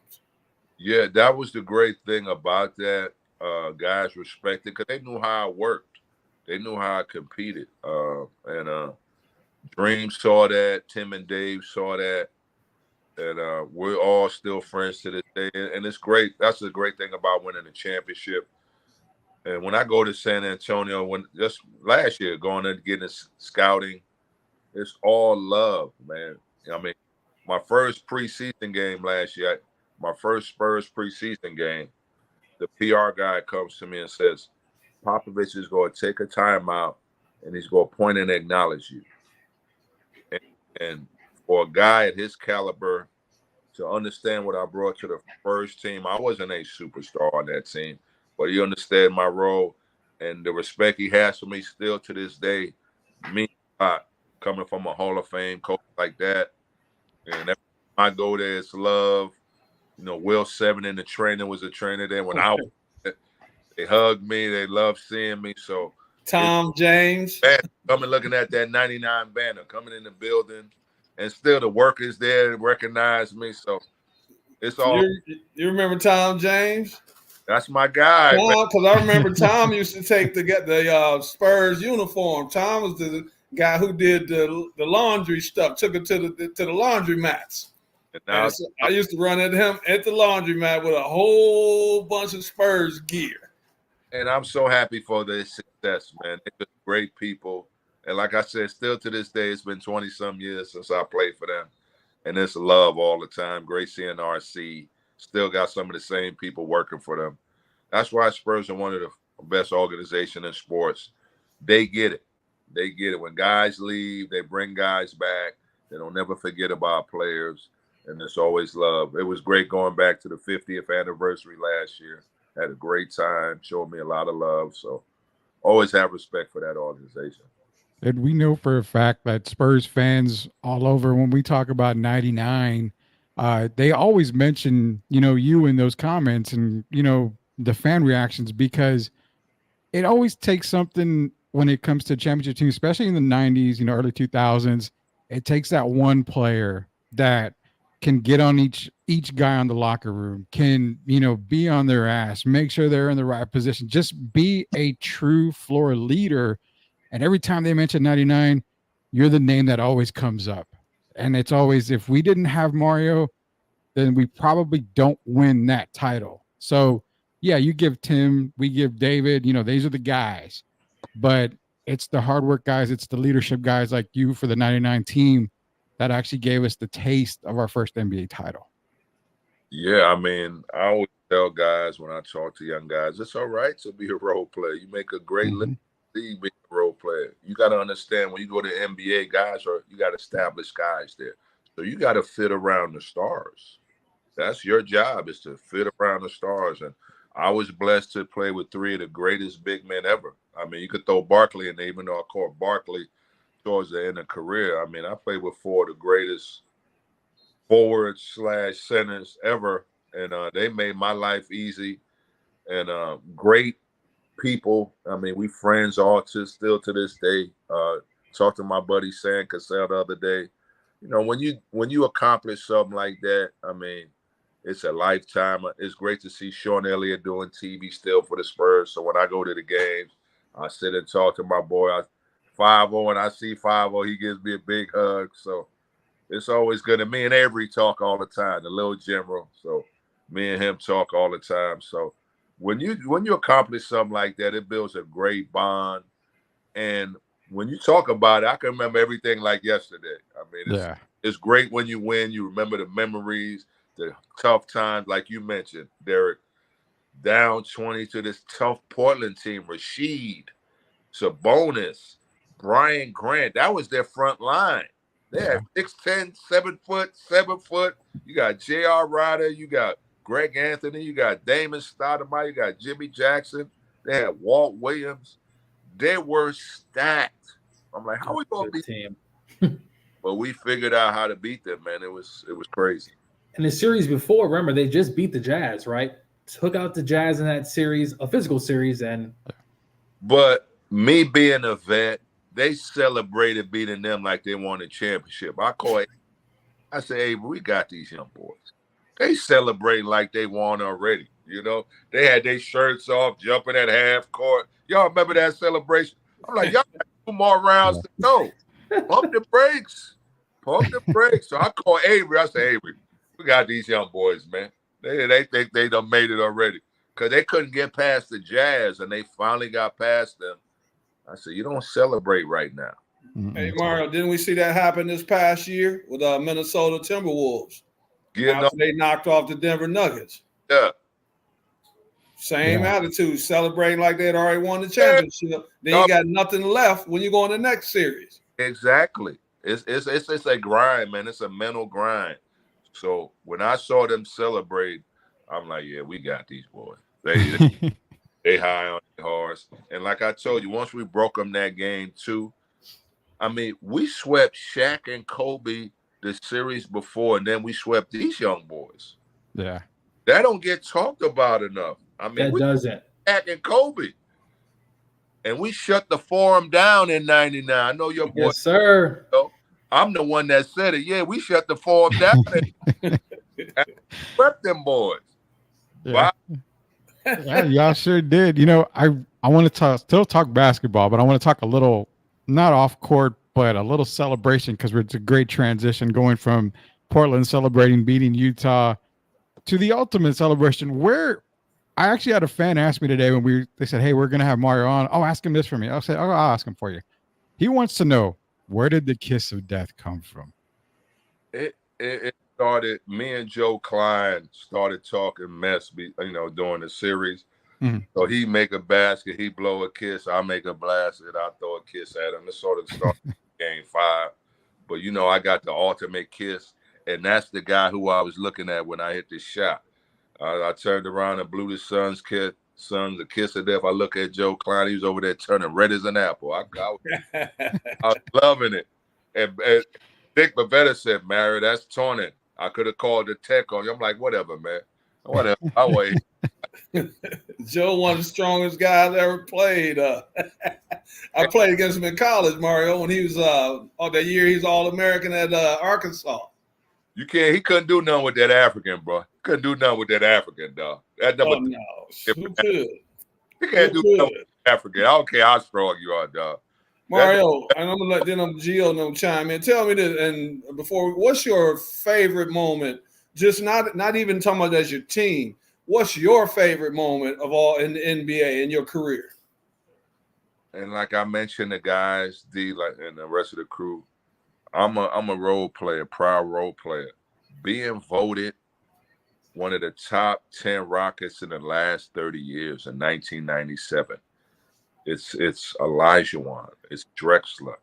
Yeah, that was the great thing about that. Guys respected because they knew how I worked. They knew how I competed. And Dream saw that. Tim and Dave saw that. And we're all still friends to this day. And it's great. That's the great thing about winning a championship. And when I go to San Antonio, just last year, going there to get scouting, it's all love, man. I mean, my first preseason game last year, my first Spurs preseason game, the PR guy comes to me and says, Popovich is going to take a timeout and he's going to point and acknowledge you. And for a guy at his caliber to understand what I brought to the first team, I wasn't a superstar on that team, but he understood my role and the respect he has for me still to this day means a lot, coming from a Hall of Fame coach like that. And every time I go there, it's love. You know, Will Seven in the training was a trainer there. When they hugged me, they loved seeing me. So Tom James. Coming looking at that 99 banner, coming in the building, and still the workers there recognize me. So it's all. You remember Tom James? That's my guy. Because I remember Tom used to get the Spurs uniform. Tom was the guy who did the laundry stuff, took it to the laundry mats. And so I used to run into him at the laundromat with a whole bunch of Spurs gear. And I'm so happy for their success, man. They're just great people. And like I said, still to this day, it's been 20-some years since I played for them. And it's love all the time. Gracie and RC still got some of the same people working for them. That's why Spurs are one of the best organizations in sports. They get it. They get it. When guys leave, they bring guys back. They don't never forget about players. And it's always love. It was great going back to the 50th anniversary last year. Had a great time, showed me a lot of love. So always have respect for that organization. And we know for a fact that Spurs fans all over, when we talk about 99, they always mention, you in those comments and, the fan reactions, because it always takes something when it comes to championship teams, especially in the 90s, early 2000s. It takes that one player that can get on each guy on the locker room, can, be on their ass, make sure they're in the right position, just be a true floor leader. And every time they mention 99, you're the name that always comes up. And it's always, if we didn't have Mario, then we probably don't win that title. So yeah, you give Tim, we give David, these are the guys, but it's the hard work guys. It's the leadership guys like you for the 99 team that actually gave us the taste of our first NBA title. Yeah, I mean, I always tell guys when I talk to young guys, it's all right to be a role player. You make a great living being a role player. You got to understand when you go to NBA, you got established guys there. So you got to fit around the stars. That's your job, is to fit around the stars. And I was blessed to play with three of the greatest big men ever. I mean, you could throw Barkley in there, even though I caught Barkley towards the end of career. I mean, I played with four of the greatest forwards/centers ever, and they made my life easy. And great people. I mean, we friends all still to this day. Talked to my buddy Sam Cassell the other day. When you accomplish something like that, I mean, it's a lifetime. It's great to see Sean Elliott doing TV still for the Spurs. So when I go to the games, I sit and talk to my boy. 5-0, and I see 5-0, he gives me a big hug. So it's always good. And me and Avery talk all the time, the little general. So me and him talk all the time. So when you accomplish something like that, it builds a great bond. And when you talk about it, I can remember everything like yesterday. I mean, it's great when you win. You remember the memories, the tough times, like you mentioned, Derek. Down 20 to this tough Portland team. Rashid, Sabonis, Brian Grant. That was their front line. They had 6'10", 7 foot, 7 foot. You got J.R. Ryder. You got Greg Anthony. You got Damon Stoudemire. You got Jimmy Jackson. They had Walt Williams. They were stacked. I'm like, how are we going to beat team? But we figured out how to beat them, man. It was crazy. In the series before, remember, they just beat the Jazz, right? Took out the Jazz in that series, a physical series, and. But me being a vet, they celebrated beating them like they won a championship. I said, hey, we got these young boys. They celebrating like they won already. You know, they had their shirts off, jumping at half court. Y'all remember that celebration? I'm like, y'all got 2 more rounds to go. Pump the brakes. Pump the brakes. So I called Avery. I said, Avery, we got these young boys, man. They think they done made it already because they couldn't get past the Jazz, and they finally got past them. I said, you don't celebrate right now. Hey, Mario, didn't we see that happen this past year with Minnesota Timberwolves? After they knocked off the Denver Nuggets. Yeah. Same attitude, celebrating like they had already won the championship. Then you got nothing left when you go in the next series. Exactly. It's a grind, man. It's a mental grind. So when I saw them celebrate, I'm like, yeah, we got these boys. They high on the horse. And like I told you, once we broke them that game too, I mean, we swept Shaq and Kobe the series before, and then we swept these young boys. Yeah. That don't get talked about enough. I mean, that doesn't. Shaq and Kobe. And we shut the forum down in 99. I know your boy. Yes, sir. I'm the one that said it. Yeah, we shut the forum down and swept them boys. Yeah. Yeah, y'all sure did. You know, I want to still talk basketball, but I want to talk a little, not off court, but a little celebration because it's a great transition going from Portland celebrating beating Utah to the ultimate celebration where I actually had a fan ask me today when they said, hey, we're going to have Mario on. Oh, ask him this for me. I'll say, I'll ask him for you. He wants to know, where did the kiss of death come from? It started, me and Joe Klein started talking mess, during the series. Mm-hmm. So he make a basket, he blow a kiss, I make a blast, and I throw a kiss at him. It sort of started game 5. But, I got the ultimate kiss, and that's the guy who I was looking at when I hit this shot. I turned around and blew the son's the kiss of death. I look at Joe Klein. He was over there turning red as an apple. I was loving it. And Dick Bavetta said, Mario, that's taunting. I could have called the tech on you. I'm like, whatever, man. Whatever. I'll wait. Joe, one of the strongest guys ever played. I played against him in college, Mario, when he was that year he was All-American at Arkansas. He couldn't do nothing with that African, bro. Couldn't do nothing with that African, dog. That number who could? He can't do nothing with African. I don't care how strong you are, dog. Mario, and I'm gonna let Gio chime in. Tell me this, and what's your favorite moment? Just not even talking about as your team. What's your favorite moment of all in the NBA in your career? And like I mentioned, the guys, and the rest of the crew, I'm a role player, proud role player. Being voted one of the top 10 Rockets in the last 30 years in 1997. It's Olajuwon, it's Drexler,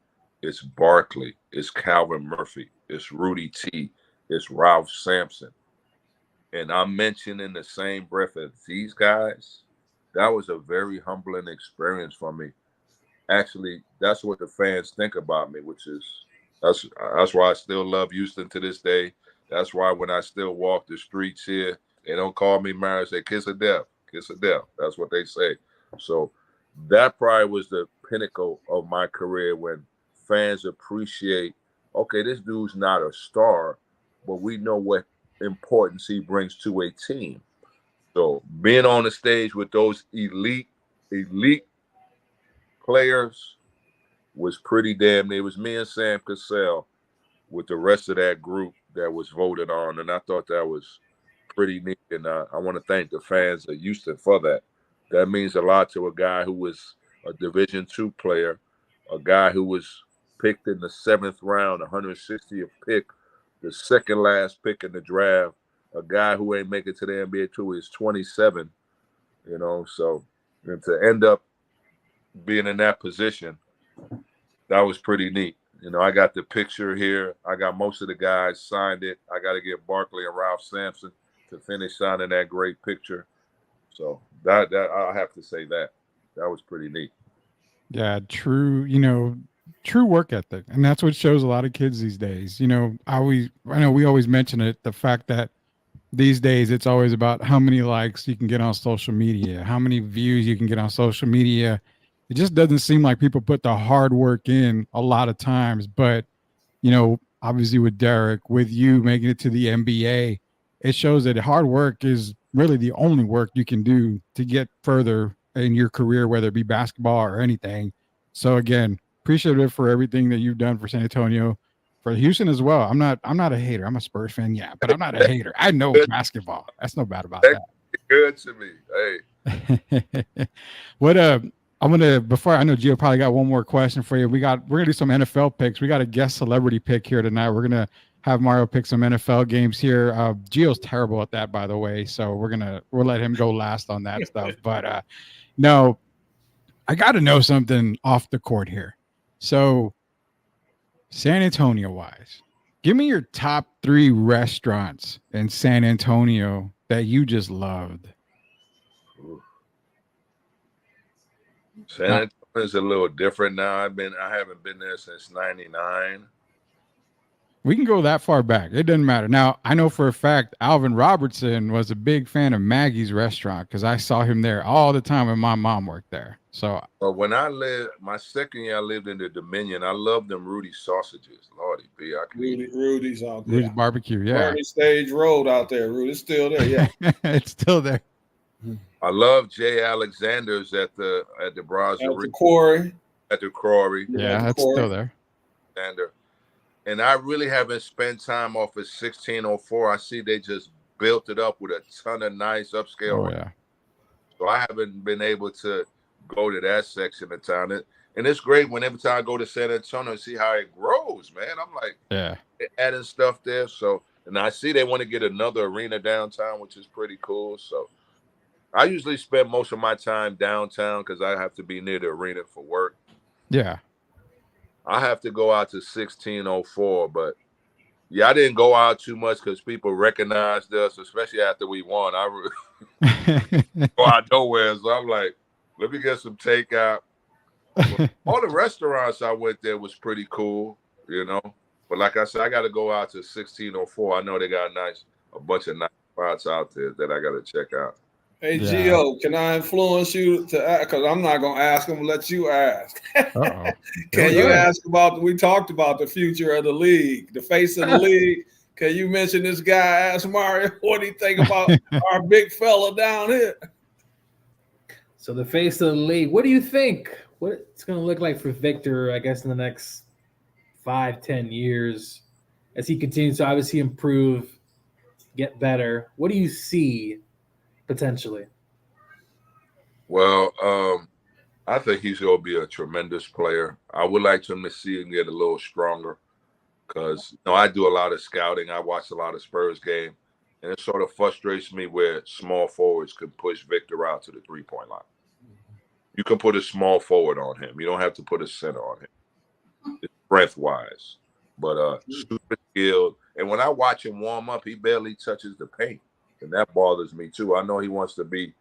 it's Barkley, it's Calvin Murphy, it's Rudy T, it's Ralph Sampson. And I'm mentioning the same breath as these guys. That was a very humbling experience for me. Actually, that's what the fans think about me, which is that's why I still love Houston to this day. That's why when I still walk the streets here, they don't call me Mario, say kiss of death, kiss of death. That's what they say. So that probably was the pinnacle of my career when fans appreciate, okay, this dude's not a star, but we know what importance he brings to a team. So being on the stage with those elite players was pretty damn near. It was me and Sam Cassell with the rest of that group that was voted on, and I thought that was pretty neat. And I want to thank the fans of Houston for that. That means a lot to a guy who was a Division II player, a guy who was picked in the 7th round, 160th pick, the second last pick in the draft, a guy who ain't make it to the NBA till he's 27, you know, so and to end up being in that position, that was pretty neat. You know, I got the picture here. I got most of the guys signed it. I got to get Barkley and Ralph Sampson to finish signing that great picture. So that I'll have to say that was pretty neat. Yeah, true work ethic, and that's what shows a lot of kids these days. You know, I know we always mention it, the fact that these days it's always about how many likes you can get on social media, how many views you can get on social media. It just doesn't seem like people put the hard work in a lot of times. But, you know, obviously with Derek, with you making it to the NBA, it shows that hard work is really the only work you can do to get further in your career, whether it be basketball or anything. So again, appreciative for everything that you've done for San Antonio, for Houston as well. I'm not a hater. I'm a Spurs fan, yeah, but I'm not a hater. I know basketball. That's no bad about that. Good to me. Hey. What I'm gonna, before, I know Gio probably got one more question for you. We're gonna do some NFL picks. We got a guest celebrity pick here tonight. We're gonna have Mario pick some NFL games here. Gio's terrible at that, by the way, so we'll let him go last on that stuff. But no, I got to know something off the court here. So, San Antonio wise, give me your top 3 restaurants in San Antonio that you just loved. San Antonio is a little different now. I haven't been there since '99. We can go that far back. It doesn't matter. Now, I know for a fact Alvin Robertson was a big fan of Maggie's restaurant because I saw him there all the time when my mom worked there. So when my second year I lived in the Dominion, I loved them Rudy sausages. Lordy B. Rudy's out there. Rudy's barbecue, yeah. Rudy Stage Road out there. Rudy's still there, yeah. It's still there. I love Jay Alexander's at the Browser. At the Quarry. At the Quarry. Yeah, that's still there. And I really haven't spent time off of 1604. I see they just built it up with a ton of nice upscale. Oh, yeah. So I haven't been able to go to that section of town. And it's great whenever time I go to San Antonio and see how it grows, man. I'm like, yeah, adding stuff there. So, and I see they want to get another arena downtown, which is pretty cool. So I usually spend most of my time downtown because I have to be near the arena for work. Yeah. I have to go out to 1604, but yeah, I didn't go out too much because people recognized us, especially after we won. I go out nowhere, so I'm like, let me get some takeout. All the restaurants I went there was pretty cool, you know. But like I said, I got to go out to 1604. I know they got a bunch of nice spots out there that I got to check out. Hey, yeah. Gio, can I influence you to ask? Because I'm not going to ask him, let you ask. Can you ask we talked about the future of the league, the face of the league. Can you mention this guy, ask Mario, what do you think about our big fella down here? So the face of the league, what do you think? What it's going to look like for Victor, I guess, in the next 5-10 years as he continues to obviously improve, get better? What do you see potentially? Well, I think he's going to be a tremendous player. I would like him to see him get a little stronger because, I do a lot of scouting. I watch a lot of Spurs game, and it sort of frustrates me where small forwards can push Victor out to the three-point line. You can put a small forward on him. You don't have to put a center on him. It's strength-wise, but super skilled. And when I watch him warm up, he barely touches the paint. And that bothers me too. I know he wants to be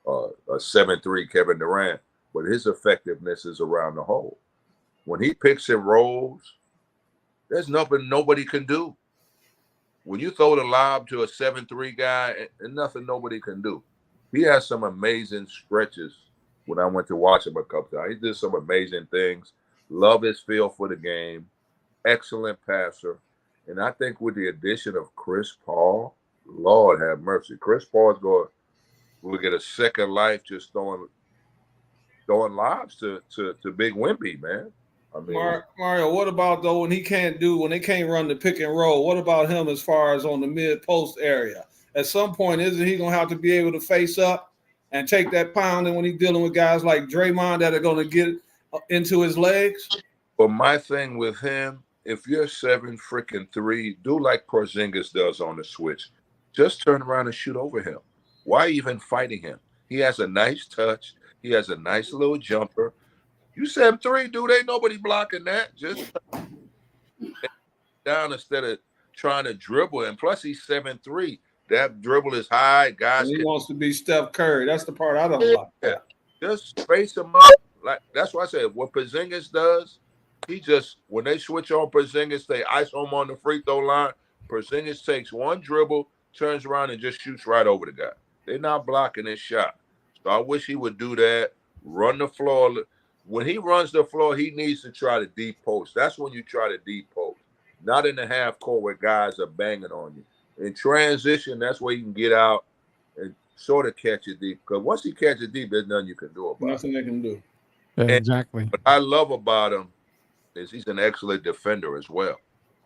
a 7'3" Kevin Durant, but his effectiveness is around the hole. When he picks and rolls, there's nothing nobody can do. When you throw the lob to a 7'3" guy, and nothing nobody can do. He has some amazing stretches when I went to watch him a couple times. He did some amazing things. Love his feel for the game. Excellent passer. And I think with the addition of Chris Paul, Lord have mercy. Chris Paul will get a second life just throwing lobs to Big Wimpy, man. I mean, Mario, what about though when they can't run the pick and roll? What about him as far as on the mid post area? At some point, isn't he gonna have to be able to face up and take that pounding when he's dealing with guys like Draymond that are gonna into his legs? But my thing with him, if you're 7-3, do like Porzingis does on the switch. Just turn around and shoot over him. Why even fighting him? He has a nice touch. He has a nice little jumper. You 7-3, dude. Ain't nobody blocking that. Just down instead of trying to dribble. And plus, he's 7'3". That dribble is high. Guys, and he wants to be Steph Curry. That's the part I don't like. Yeah. Just space him up. Like that's why I said what Porzingis does. He just when they switch on Porzingis, they ice him on the free throw line. Porzingis takes one dribble, turns around, and just shoots right over the guy. They're not blocking his shot. So I wish he would do that. Run the floor. When he runs the floor, he needs to try to deep post. That's when you try to deep post. Not in the half court where guys are banging on you. In transition, that's where you can get out and sort of catch it deep. Because once you catch it deep, there's nothing you can do about it. Nothing they can do. Yeah, exactly. What I love about him is he's an excellent defender as well.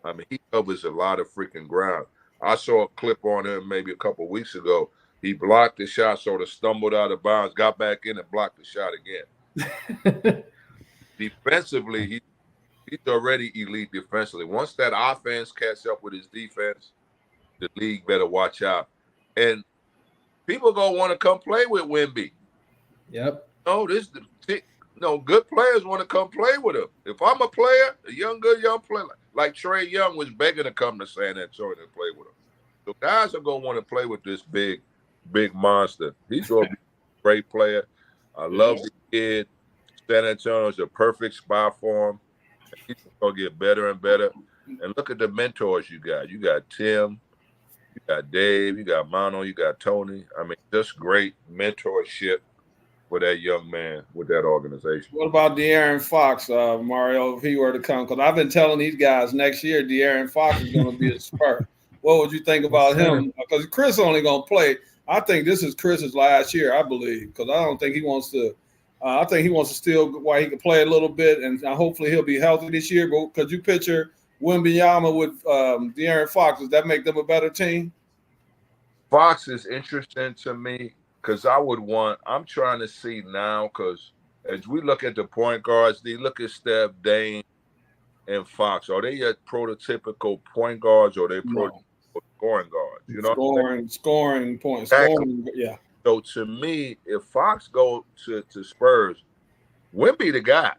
I mean, he covers a lot of freaking ground. I saw a clip on him maybe a couple of weeks ago. He blocked the shot, sort of stumbled out of bounds, got back in and blocked the shot again. Defensively, he's already elite defensively. Once that offense catches up with his defense, the league better watch out. And people gonna want to come play with Wemby. Yep. Good players want to come play with him. If I'm a player, good young player, like Trae Young was begging to come to San Antonio and play with him. So guys are gonna want to play with this big monster. He's gonna be a great player. I love the kid. San Antonio is a perfect spot for him. He's gonna get better and better. And look at the mentors you got. You got Tim, you got Dave, you got Mano, you got Tony. I mean, just great mentorship for that young man with that organization. What about De'Aaron Fox, Mario, if he were to come? Because I've been telling these guys next year De'Aaron Fox is going to be a Spur. What would you think about him? Because Chris only going to play. I think this is Chris's last year, I believe, because I don't think he wants to. I think he wants to still while he can play a little bit, and hopefully he'll be healthy this year. But could you picture Wembanyama with De'Aaron Fox? Does that make them a better team? Fox is interesting to me because I'm trying to see now because as we look at the point guards, they look at Steph, Dame, and Fox. Are they a prototypical point guards or are they prototypical scoring guards? You know, scoring points. Exactly. Scoring, yeah. So to me, if Fox go to Spurs, Wemby the guy.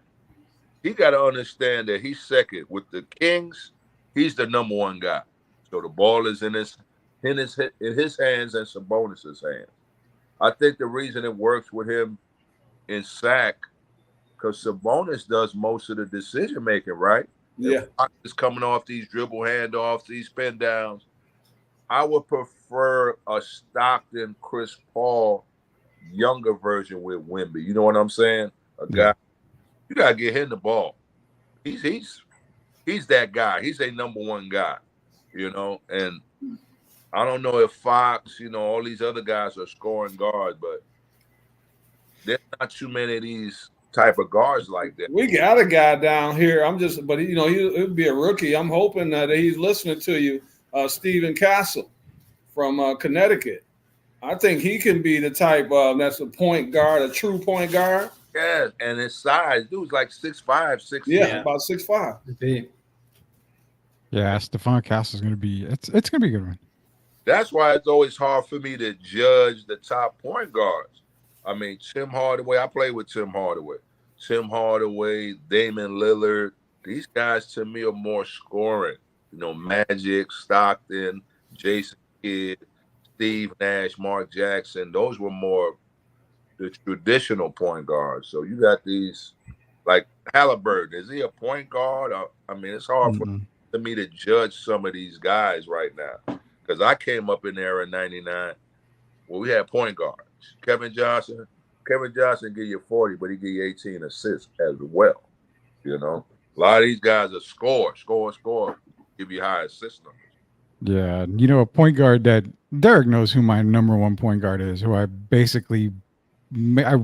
He got to understand that he's second with the Kings. He's the number one guy. So the ball is in his hands and Sabonis' hands. I think the reason it works with him in sack because Sabonis does most of the decision making, right? Yeah. If Fox is coming off these dribble handoffs, these spin downs. I would prefer a Stockton, Chris Paul, younger version with Wemby. You know what I'm saying? A guy, you gotta get him the ball. He's that guy. He's a number one guy. You know, and I don't know if Fox, all these other guys are scoring guards, but there's not too many of these type of guards like that. We got a guy down here. But he'll be a rookie. I'm hoping that he's listening to you. Stephen Castle from Connecticut. I think he can be the type that's a point guard, a true point guard. Yeah, and his size, dude's like 6'5", 6'6". Yeah, about 6'5". Yeah, Stephon Castle's going to be – it's going to be a good one. That's why it's always hard for me to judge the top point guards. I mean, Tim Hardaway, I played with Tim Hardaway. Tim Hardaway, Damian Lillard, these guys to me are more scoring. Magic, Stockton, Jason Kidd, Steve Nash, Mark Jackson. Those were more the traditional point guards. So you got these like Halliburton. Is he a point guard? It's hard for me to judge some of these guys right now because I came up in there in '99 where we had point guards. Kevin Johnson give you 40, but he give you 18 assists as well. A lot of these guys are score. Give you high assist numbers. Yeah, a point guard that Derek knows who my number one point guard is, who I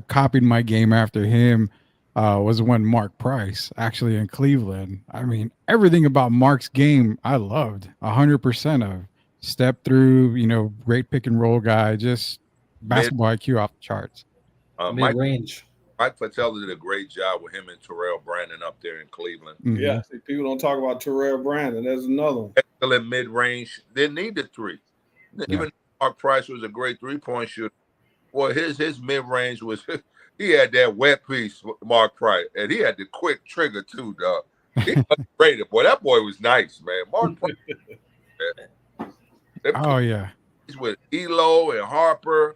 copied my game after him, was one Mark Price, actually in Cleveland. I mean, everything about Mark's game I loved, 100% of. Step through, great pick and roll guy, just basketball IQ off the charts. Mid-range. Mike Fratello did a great job with him and Terrell Brandon up there in Cleveland. Mhm. Yeah, see, people don't talk about Terrell Brandon. There's another one. Excellent mid-range. Didn't need the three. Even Mark Price was a great three-point shooter. Well, his mid-range was he had that wet piece, Mark Price, and he had the quick trigger too, dog. He was great. Boy, that boy was nice, man. Mark Price. Oh yeah. He's with Elo and Harper,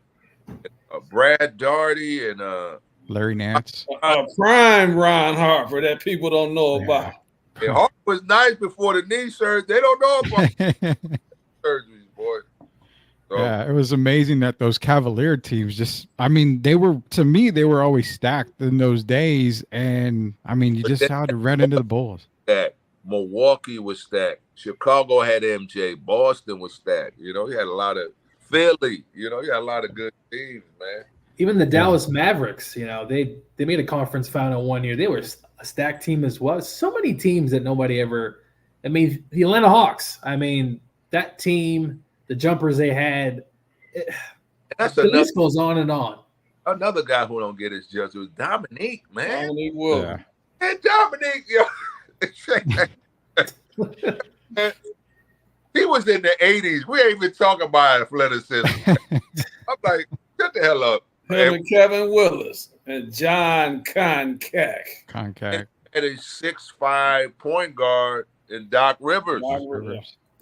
Brad Daugherty, and Larry Nance. Prime Ron Harper that people don't know about. And Harper was nice before the knee surgery. They don't know about surgeries, boy. So, yeah, it was amazing that those Cavalier teams they were always stacked in those days. And you just saw to run into the Bulls. Stacked. Milwaukee was stacked. Chicago had MJ. Boston was stacked. You had a lot of Philly. You had a lot of good teams, man. Even the Dallas Mavericks, they made a conference final one year. They were a stacked team as well. So many teams that nobody ever – the Atlanta Hawks. That team, the jumpers they had, the list goes on and on. Another guy who don't get his just was Dominique, man. Dominique Wilkins. Yeah. And Dominique, he was in the 80s. We ain't even talking about athleticism. I'm like, shut the hell up. Him and Kevin Willis and John Koncak. And a 6'5" point guard in Doc Rivers.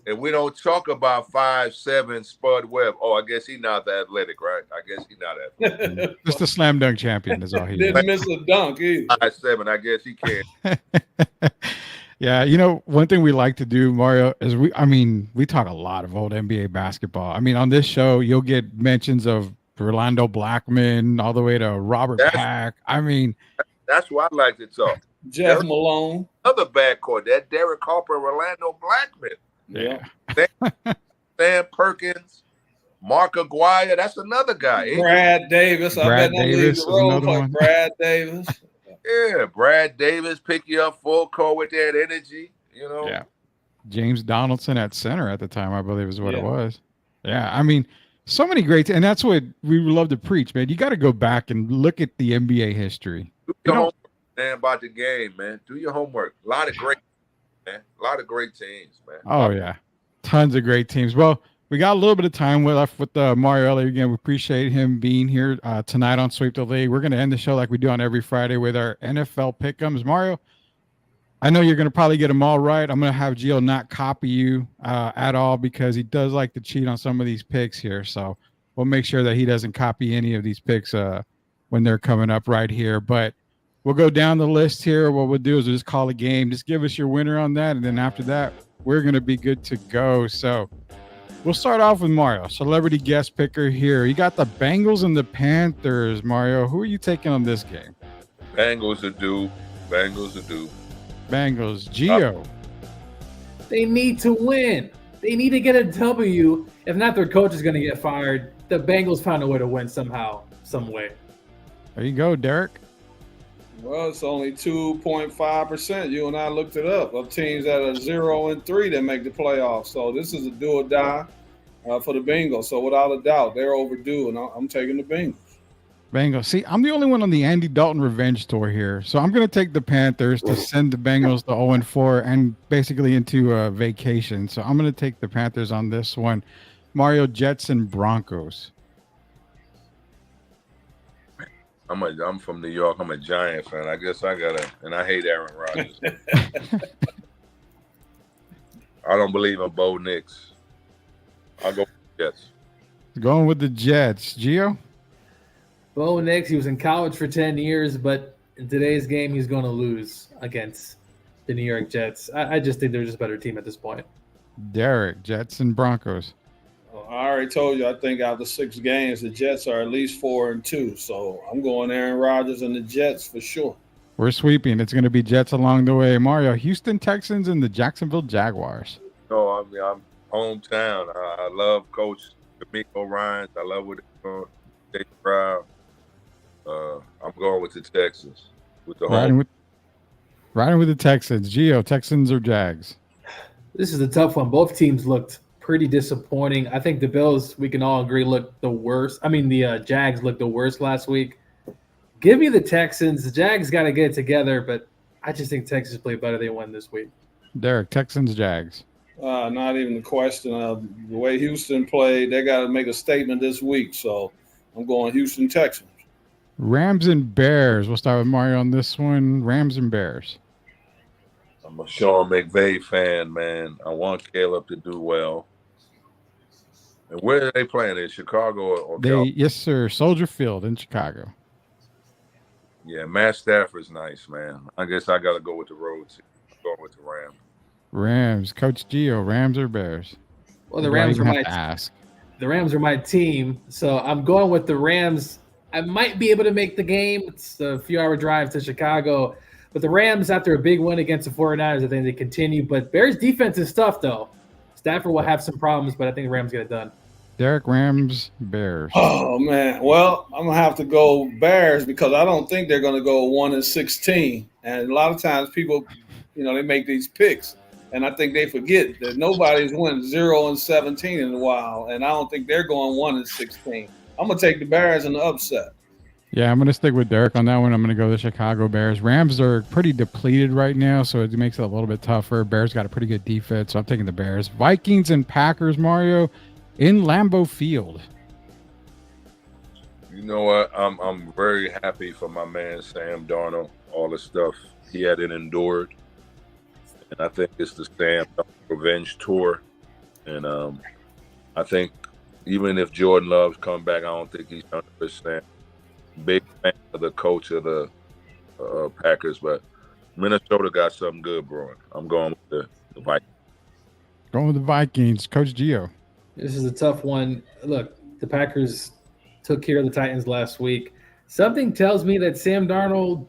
And we don't talk about 5'7" Spud Webb. Oh, I guess he's not that athletic, right? I guess he's not athletic. Just a slam dunk champion is all he Didn't miss a dunk either. 5'7", I guess he can. Yeah, one thing we like to do, Mario, is we talk a lot of old NBA basketball. On this show, you'll get mentions of Rolando Blackman all the way to Robert Pack. That's why I like to talk. Jeff Malone. Another backcourt. That Derek Harper, Rolando Blackman. Yeah. Sam Perkins, Mark Aguirre. That's another guy. Brad Davis. Brad Davis is another one. Brad Davis. Yeah, Brad Davis pick you up full court with that energy. Yeah. James Donaldson at center at the time, I believe, is what it was. Yeah, so many great, and that's what we love to preach, man. You got to go back and look at the NBA history. Do your homework, man, about the game, man. Do your homework. A lot of great teams, man. Oh yeah, tons of great teams. Well, we got a little bit of time left with Mario Elie again. We appreciate him being here tonight on Sweep the League. We're going to end the show like we do on every Friday with our NFL pick'ems. Mario, I know you're going to probably get them all right. I'm going to have Gio not copy you at all because he does like to cheat on some of these picks here. So we'll make sure that he doesn't copy any of these picks when they're coming up right here. But we'll go down the list here. What we'll do is we'll just call a game. Just give us your winner on that. And then after that, we're going to be good to go. So we'll start off with Mario, celebrity guest picker here. You got the Bengals and the Panthers, Mario. Who are you taking on this game? Bengals are due. Bengals. Gio. They need to win. They need to get a W. If not, their coach is going to get fired. The Bengals found a way to win somehow, some way. There you go, Derek. Well, it's only 2.5%. You and I looked it up of teams that are 0-3 that make the playoffs. So this is a do or die for the Bengals. So without a doubt, they're overdue, and I'm taking the Bengals. Bengals. See, I'm the only one on the Andy Dalton revenge tour here. So I'm going to take the Panthers to send the Bengals to 0-4 and basically into a vacation. So I'm going to take the Panthers on this one. Mario, Jets and Broncos. I'm from New York. I'm a Giant fan. I guess I got to, and I hate Aaron Rodgers. I don't believe in Bo Nix. I'll go with the Jets. Going with the Jets. Gio? Bo Nix, he was in college for 10 years, but in today's game, he's going to lose against the New York Jets. I just think they're just a better team at this point. Derek, Jets and Broncos. Well, I already told you, I think out of the 6 games, the Jets are at least 4-2. So I'm going Aaron Rodgers and the Jets for sure. We're sweeping. It's going to be Jets along the way. Mario, Houston Texans and the Jacksonville Jaguars. No, I'm hometown. I love Coach D'Amico Ryans. I love what they're doing. Jay Brown. I'm going with the Texans. With the riding with the Texans. Gio, Texans or Jags? This is a tough one. Both teams looked pretty disappointing. I think the Bills, we can all agree, looked the worst. The Jags looked the worst last week. Give me the Texans. The Jags got to get it together, but I just think Texans play better. They win this week. Derek, Texans, Jags. Not even the question. The way Houston played, they got to make a statement this week. So I'm going Houston Texans. Rams and Bears. We'll start with Mario on this one. Rams and Bears. I'm a Sean McVay fan, man. I want Caleb to do well. And where are they playing? In Chicago or California? Yes, sir. Soldier Field in Chicago. Yeah, Matt Stafford's nice, man. I guess I got to go with the road team. I'm going with the Rams. Rams. Coach Gio, Rams or Bears? Well, the Rams are my team, so I'm going with the Rams. I might be able to make the game. It's a few-hour drive to Chicago. But the Rams, after a big win against the 49ers, I think they continue. But Bears' defense is tough, though. Stafford will have some problems, but I think the Rams get it done. Derek, Rams, Bears. Oh, man. Well, I'm going to have to go Bears because I don't think they're going to go 1-16. And a lot of times people, they make these picks. And I think they forget that nobody's won 0-17 in a while. And I don't think they're going 1-16. I'm going to take the Bears in the upset. Yeah, I'm going to stick with Derek on that one. I'm going to go the Chicago Bears. Rams are pretty depleted right now, so it makes it a little bit tougher. Bears got a pretty good defense, so I'm taking the Bears. Vikings and Packers, Mario, in Lambeau Field. You know what? I'm very happy for my man Sam Darnold, all the stuff he had endured. And I think it's the Sam Darnold revenge tour. And I think even if Jordan Love's come back, I don't think he's 100%. Big fan of the coach of the Packers, but Minnesota got something good brewing. I'm going with the Vikings. Going with the Vikings. Coach Gio. This is a tough one. Look, the Packers took care of the Titans last week. Something tells me that Sam Darnold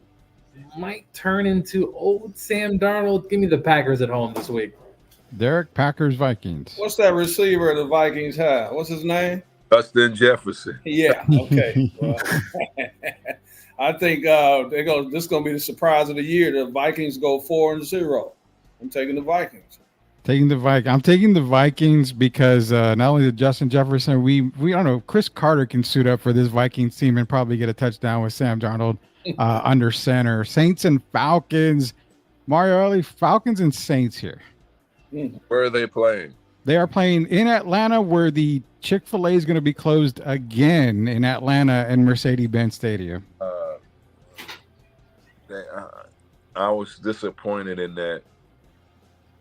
might turn into old Sam Darnold. Give me the Packers at home this week. Derek, Packers, Vikings. What's that receiver the Vikings have? What's his name? Justin Jefferson. Yeah, okay. Well, I think this is going to be the surprise of the year. The Vikings go 4-0. I'm taking the Vikings. I'm taking the Vikings because not only did Justin Jefferson, we don't know, Chris Carter can suit up for this Vikings team and probably get a touchdown with Sam Darnold under center. Saints and Falcons. Mario Elie, Falcons and Saints here. Where are they playing? They are playing in Atlanta, where the Chick-fil-A is going to be closed again in Atlanta and Mercedes-Benz Stadium. I was disappointed in that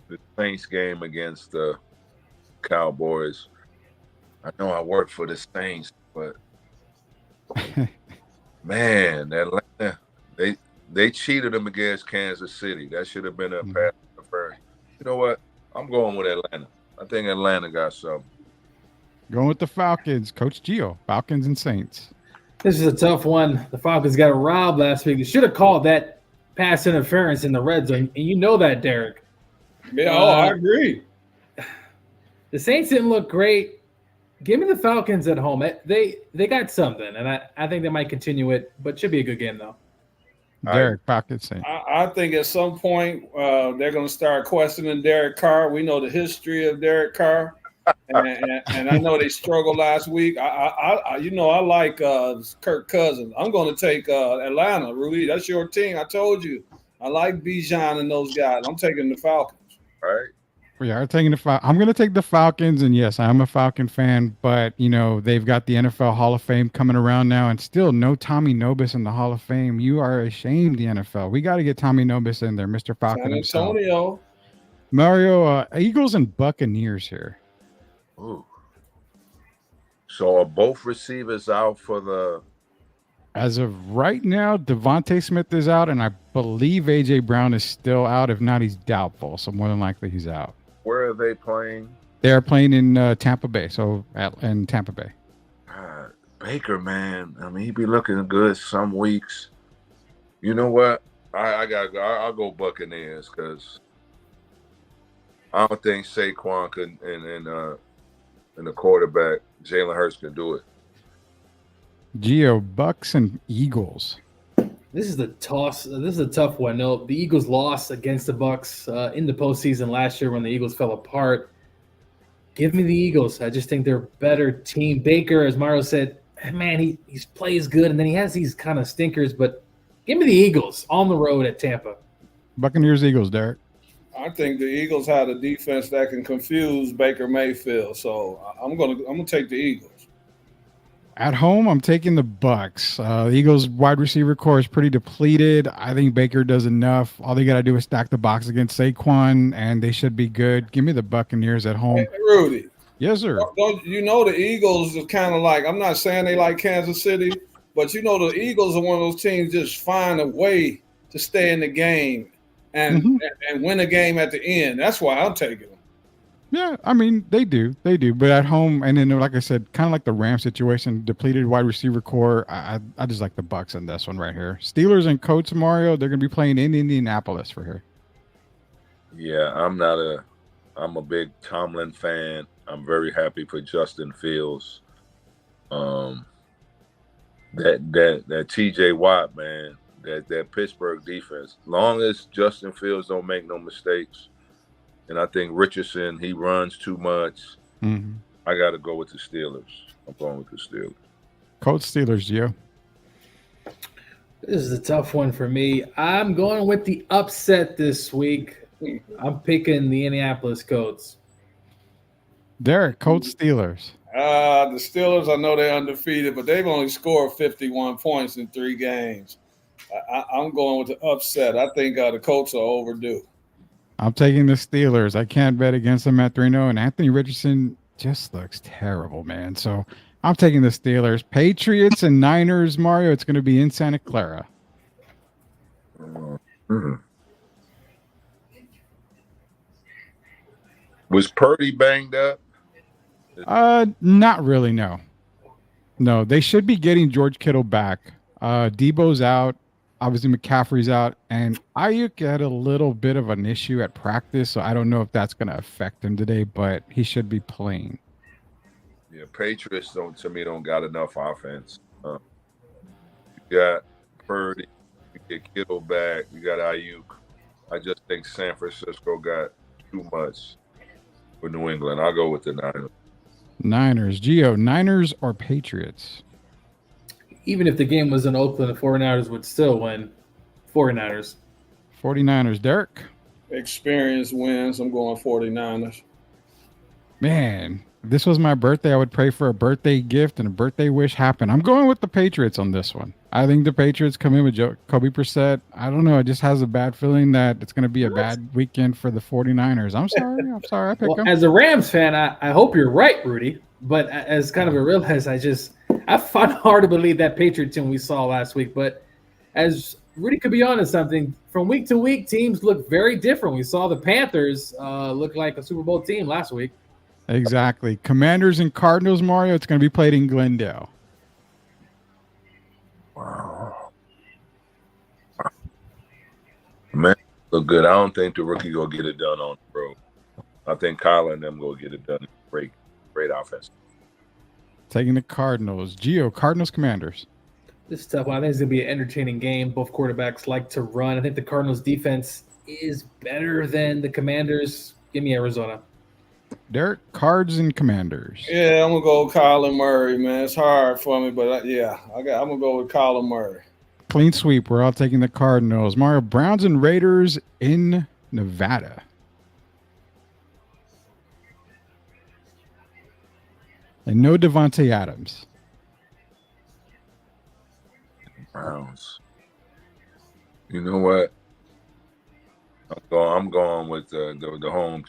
the Saints game against the Cowboys. I know I work for the Saints, but man, Atlanta, they cheated them against Kansas City. That should have been a pass interference. You know what? I'm going with Atlanta. I think Atlanta got something. Going with the Falcons. Coach Gio, Falcons and Saints. This is a tough one. The Falcons got robbed last week. They should have called that pass interference in the red zone, and you know that, Derek. Yeah, I agree. The Saints didn't look great. Give me the Falcons at home. They got something, and I think they might continue it, but should be a good game, though. Derek, Falcons, Saints. I think at some point they're going to start questioning Derek Carr. We know the history of Derek Carr, and I know they struggled last week. I like Kirk Cousins. I'm going to take Atlanta. Rudy, that's your team. I told you. I like Bijan and those guys. I'm taking the Falcons. All right. We are taking the Falcons. I'm going to take the Falcons, and yes, I'm a Falcon fan, but, they've got the NFL Hall of Fame coming around now, and still no Tommy Nobis in the Hall of Fame. You are ashamed, the NFL. We got to get Tommy Nobis in there, Mr. Falcon San Antonio. Himself. Mario, Eagles and Buccaneers here. Ooh. So are both receivers out for the... As of right now, Devontae Smith is out, and I believe A.J. Brown is still out. If not, he's doubtful, so more than likely he's out. Where are they playing? They are playing in Tampa Bay, in Tampa Bay. Baker, man, I mean, he be looking good some weeks. You know what? I gotta go. I'll go Buccaneers because I don't think Saquon could and the quarterback Jalen Hurts can do it. Gio, Bucks and Eagles. This is a tough one. No, the Eagles lost against the Bucks in the postseason last year when the Eagles fell apart. Give me the Eagles. I just think they're a better team. Baker, as Mario said, man, he plays good, and then he has these kind of stinkers. But give me the Eagles on the road at Tampa. Buccaneers, Eagles, Derek. I think the Eagles had a defense that can confuse Baker Mayfield, so I'm gonna take the Eagles. At home, I'm taking the Bucks. The Eagles' wide receiver core is pretty depleted. I think Baker does enough. All they got to do is stack the box against Saquon, and they should be good. Give me the Buccaneers at home. Hey, Rudy. Yes, sir. You know the Eagles is kind of like, I'm not saying they like Kansas City, but you know the Eagles are one of those teams just find a way to stay in the game and win a game at the end. That's why I'm taking them. Yeah, I mean, they do. But at home, and then, like I said, kind of like the Rams situation, depleted wide receiver core, I just like the Bucks in this one right here. Steelers and Colts, Mario, they're going to be playing in Indianapolis for here. Yeah, I'm a big Tomlin fan. I'm very happy for Justin Fields. That TJ Watt, man, that Pittsburgh defense, long as Justin Fields don't make no mistakes, and I think Richardson, he runs too much. Mm-hmm. I got to go with the Steelers. I'm going with the Steelers. Colts, Steelers, Gio. This is a tough one for me. I'm going with the upset this week. I'm picking the Indianapolis Colts. Derek, Colts, Steelers. The Steelers, I know they're undefeated, but they've only scored 51 points in 3 games. I'm going with the upset. I think the Colts are overdue. I'm taking the Steelers. I can't bet against them at 3-0, and Anthony Richardson just looks terrible, man. So I'm taking the Steelers. Patriots and Niners, Mario, it's going to be in Santa Clara. Mm-hmm. Was Purdy banged up? Not really, no. No, they should be getting George Kittle back. Debo's out. Obviously, McCaffrey's out. And Ayuk had a little bit of an issue at practice, so I don't know if that's going to affect him today, but he should be playing. Yeah, Patriots don't got enough offense. You got Purdy, you get Kittle back, you got Ayuk. I just think San Francisco got too much for New England. I'll go with the Niners. Niners. Gio, Niners or Patriots? Even if the game was in Oakland, the 49ers would still win. 49ers. 49ers. Derek? Experience wins. I'm going 49ers. Man, if this was my birthday, I would pray for a birthday gift and a birthday wish happen. I'm going with the Patriots on this one. I think the Patriots come in with Kobe Brissett. I don't know. It just has a bad feeling that it's going to be a bad weekend for the 49ers. I'm sorry. I picked them. As a Rams fan, I hope you're right, Rudy. But as kind of a realist, I find it hard to believe that Patriot team we saw last week. But as Rudy could be onto something, from week to week, teams look very different. We saw the Panthers look like a Super Bowl team last week. Exactly. Commanders and Cardinals, Mario, it's going to be played in Glendale. Wow. Man, look good. I don't think the rookie going to get it done on the road. I think Kyler and them going to get it done. Great offense. Taking the Cardinals. Gio, Cardinals, Commanders. This is tough. I think it's going to be an entertaining game. Both quarterbacks like to run. I think the Cardinals' defense is better than the Commanders. Give me Arizona. Derek, Cards and Commanders. Yeah, I'm going to go with Kyler Murray, man. It's hard for me, but I'm going to go with Kyler Murray. Clean sweep. We're all taking the Cardinals. Mario, Browns and Raiders in Nevada. And no Devontae Adams. Browns. You know what? I'm going with the home.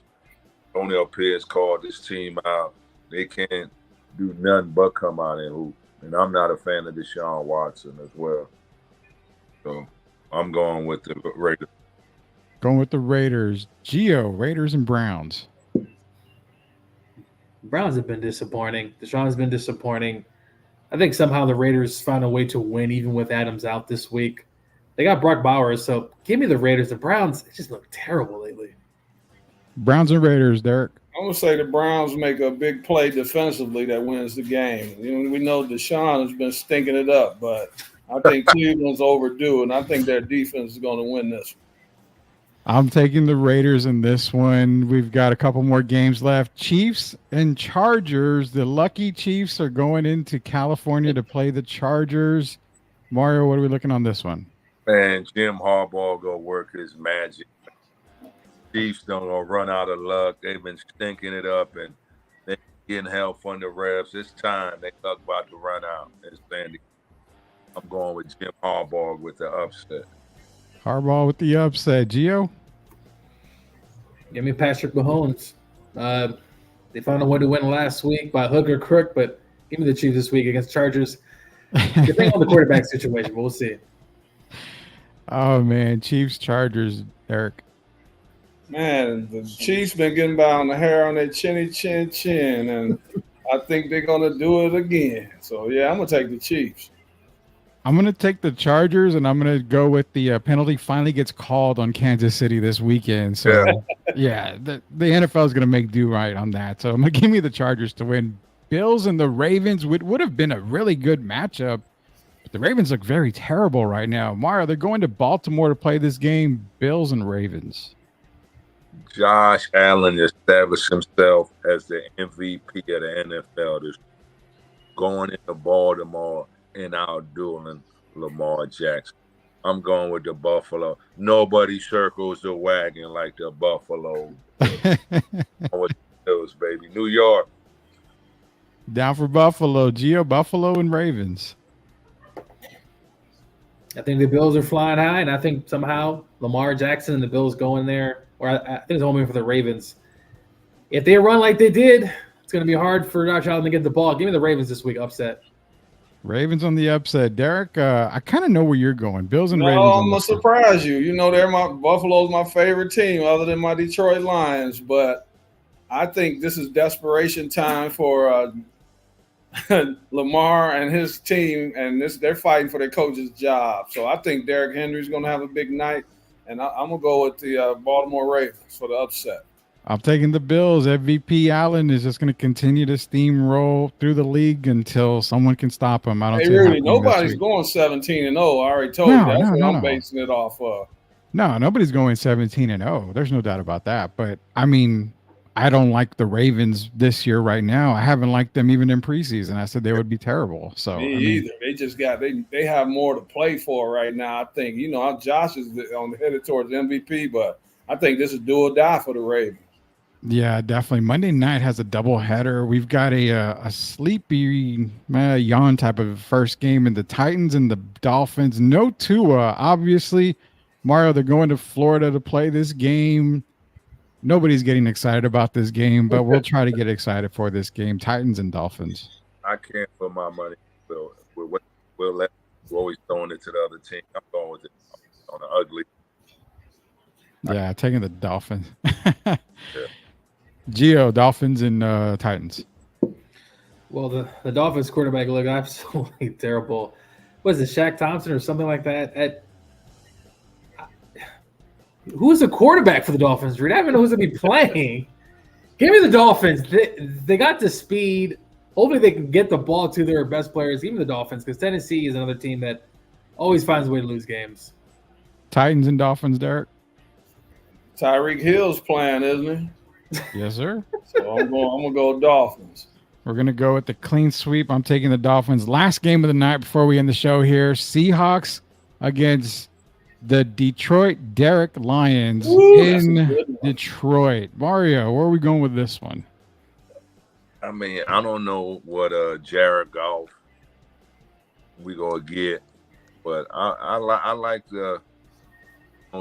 O'Neal Pierce called this team out. They can't do nothing but come out and hoop. And I'm not a fan of Deshaun Watson as well. So I'm going with the Raiders. Going with the Raiders. Gio, Raiders and Browns. Browns have been disappointing. Deshaun has been disappointing. I think somehow the Raiders found a way to win even with Adams out this week. They got Brock Bowers, so give me the Raiders. The Browns, it just look terrible lately. Browns and Raiders, Derek. I'm going to say the Browns make a big play defensively that wins the game. We know Deshaun has been stinking it up, but I think Cleveland's overdue, and I think their defense is going to win this one. I'm taking the Raiders in this one. We've got a couple more games left. Chiefs and Chargers. The lucky Chiefs are going into California to play the Chargers. Mario, what are we looking on this one? Man, Jim Harbaugh go work his magic. Chiefs don't gonna run out of luck. They've been stinking it up and they're getting help from the refs. It's time. They talk about to run out. I'm going with Jim Harbaugh with the upset. Harbaugh with the upset. Gio? Give me Patrick Mahomes. They found a way to win last week by hook or crook, but give me the Chiefs this week against Chargers. Depending on the quarterback situation, but we'll see. Oh, man. Chiefs, Chargers, Eric. Man, the Chiefs been getting by on the hair on their chinny chin, and I think they're going to do it again. So, yeah, I'm going to take the Chiefs. I'm going to take the Chargers, and I'm going to go with the penalty finally gets called on Kansas City this weekend. So, yeah, the NFL is going to make do right on that. So, I'm going to give me the Chargers to win. Bills and the Ravens would have been a really good matchup, but the Ravens look very terrible right now. Mario, they're going to Baltimore to play this game, Bills and Ravens. Josh Allen established himself as the MVP of the NFL. This going into Baltimore and outdoing Lamar Jackson. I'm going with the Buffalo. Nobody circles the wagon like the Buffalo. With the Bills, baby. New York. Down for Buffalo. Gio, Buffalo and Ravens. I think the Bills are flying high, and I think somehow Lamar Jackson and the Bills go in there, or I think it's home for the Ravens. If they run like they did, it's going to be hard for Josh Allen to get the ball. Give me the Ravens this week, upset. Ravens on the upset. Derek, I kind of know where you're going. Bills and Ravens. I'm going to surprise you. You know, Buffalo's my favorite team other than my Detroit Lions, but I think this is desperation time for Lamar and his team, and they're fighting for their coach's job. So I think Derrick Henry's going to have a big night, and I'm going to go with the Baltimore Ravens for the upset. I'm taking the Bills. MVP Allen is just going to continue to steamroll through the league until someone can stop him. I don't. Hey, Rudy, nobody's going 17-0. I already told you. That's what I'm basing it off of. No, nobody's going 17-0. There's no doubt about that. But I mean, I don't like the Ravens this year right now. I haven't liked them even in preseason. I said they would be terrible. So Me either. They just they have more to play for right now. I think Josh is headed towards MVP, but I think this is do or die for the Ravens. Yeah, definitely. Monday night has a doubleheader. We've got a sleepy yawn type of first game in the Titans and the Dolphins. No Tua, obviously. Mario, they're going to Florida to play this game. Nobody's getting excited about this game, but we'll try to get excited for this game. Titans and Dolphins. I can't put my money. We're always throwing it to the other team. I'm going with it on the ugly. Yeah, taking the Dolphins. Yeah. Gio, Dolphins and Titans. Well, the Dolphins quarterback look absolutely terrible. Was it Shaq Thompson or something like that? Who's the quarterback for the Dolphins? I don't even know who's going to be playing. Give me the Dolphins. They got the speed. Hopefully they can get the ball to their best players, even the Dolphins, because Tennessee is another team that always finds a way to lose games. Titans and Dolphins, Derek? Tyreek Hill's playing, isn't he? Yes, sir. So I'm gonna go Dolphins. We're gonna go with the clean sweep. I'm taking the Dolphins. Last game of the night before we end the show here: Seahawks against the Detroit Derek Lions in Detroit. Mario, where are we going with this one? I mean, I don't know what Jared Goff we gonna get, but I like the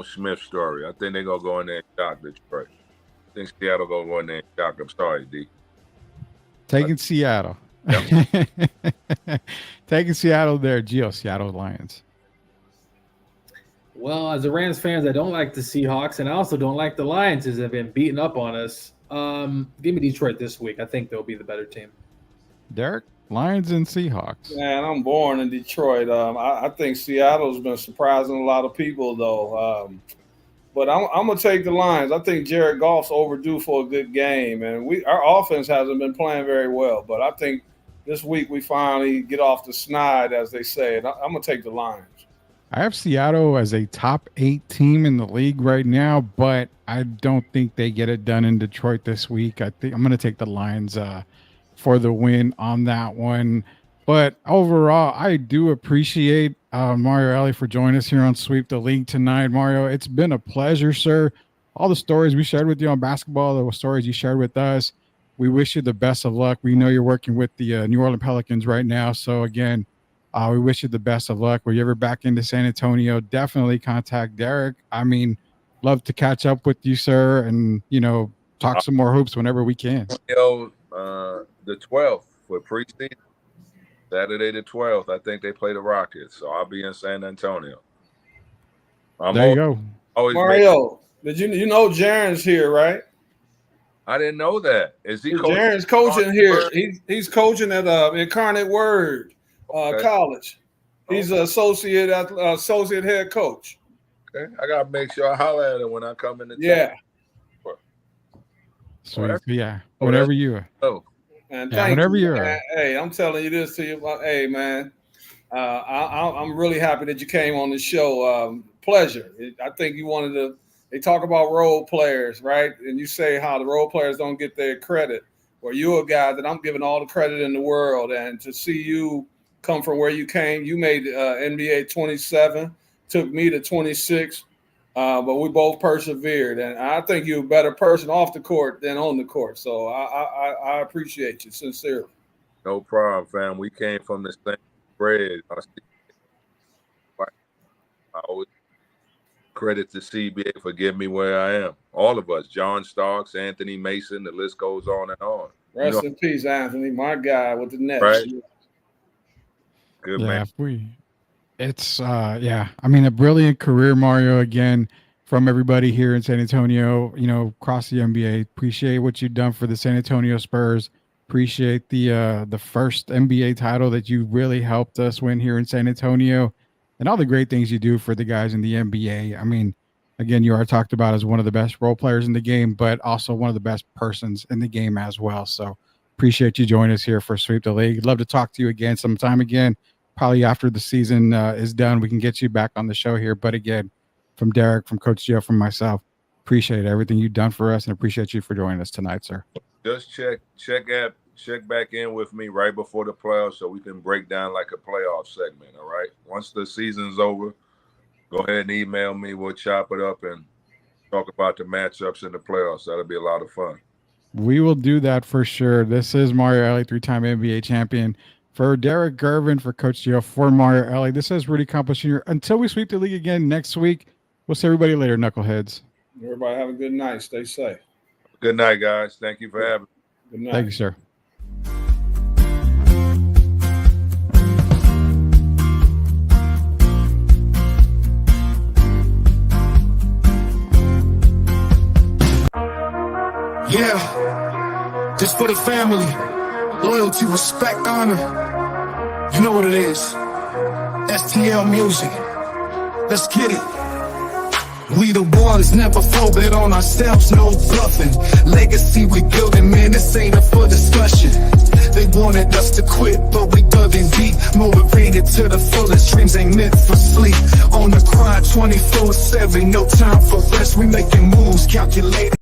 Smith story. I think they're gonna go in there and shock Detroit. I think Seattle gonna go in there and shock. I'm sorry, D. Taking Seattle. Yep. Taking Seattle there, Gio. Seattle Lions. Well, as a Rams fans, I don't like the Seahawks, and I also don't like the Lions as they've been beating up on us. Give me Detroit this week. I think they'll be the better team. Derek, Lions and Seahawks. Man, I'm born in Detroit. I think Seattle's been surprising a lot of people, though. But I'm going to take the Lions. I think Jared Goff's overdue for a good game, and our offense hasn't been playing very well. But I think this week we finally get off the snide, as they say. And I'm going to take the Lions. I have Seattle as a top 8 team in the league right now, but I don't think they get it done in Detroit this week. I think I'm going to take the Lions for the win on that one. But overall, I do appreciate Mario Elie for joining us here on Sweep the League tonight. Mario, it's been a pleasure, sir. All the stories we shared with you on basketball, the stories you shared with us, we wish you the best of luck. We know you're working with the New Orleans Pelicans right now. So, again, we wish you the best of luck. Were you ever back into San Antonio, definitely contact Derek. I mean, love to catch up with you, sir, and, talk some more hoops whenever we can. The 12th for preseason, Saturday the 12th, I think they play the Rockets. So I'll be in San Antonio. There you go. Mario, did you know Jaron's here, right? I didn't know that. Is he coaching? Jaron's coaching here. He's coaching at Incarnate Word. College. He's an associate head coach. Okay, I gotta make sure I holler at him when I come in the town. Sweet. Yeah, whatever you are. Oh, and whenever you are. Hey, I'm telling you this to you. Hey, man, I'm really happy that you came on the show. Pleasure. I think you wanted to. They talk about role players, right? And you say how the role players don't get their credit. Well, you're a guy that I'm giving all the credit in the world, and to see you come from where you came. You made NBA 27, took me to 26, but we both persevered. And I think you're a better person off the court than on the court. So I appreciate you sincerely. No problem, fam. We came from the same bread. I always credit to CBA for getting me where I am. All of us, John Starks, Anthony Mason, the list goes on and on. Rest in peace, Anthony, my guy with the Nets. Right. Good man. It's I mean, a brilliant career, Mario, again, from everybody here in San Antonio, across the NBA. Appreciate what you've done for the San Antonio Spurs. Appreciate the first NBA title that you really helped us win here in San Antonio, and all the great things you do for the guys in the NBA. I mean, again, you are talked about as one of the best role players in the game, but also one of the best persons in the game as well. So appreciate you joining us here for Sweep the League. Love to talk to you again sometime again. Probably after the season is done, we can get you back on the show here. But again, from Derek, from Coach Joe, from myself, appreciate everything you've done for us and appreciate you for joining us tonight, sir. Just check back in with me right before the playoffs so we can break down like a playoff segment, all right? Once the season's over, go ahead and email me. We'll chop it up and talk about the matchups in the playoffs. That'll be a lot of fun. We will do that for sure. This is Mario Elie, 3-time NBA champion. For Derek Gervin, for Coach Gio, for Mario Elie, this is Rudy Campos Jr. Until we sweep the league again next week, we'll see everybody later, knuckleheads. Everybody have a good night. Stay safe. Good night, guys. Thank you for having me. Good night. Thank you, sir. Yeah, this for the family. Loyalty, respect, honor. You know what it is. STL music. Let's get it. We the ones never folded on ourselves, no bluffing. Legacy we building, man, this ain't up for discussion. They wanted us to quit, but we dug in deep. Motivated to the fullest, dreams ain't meant for sleep. On the grind 24/7, no time for rest. We making moves, calculated.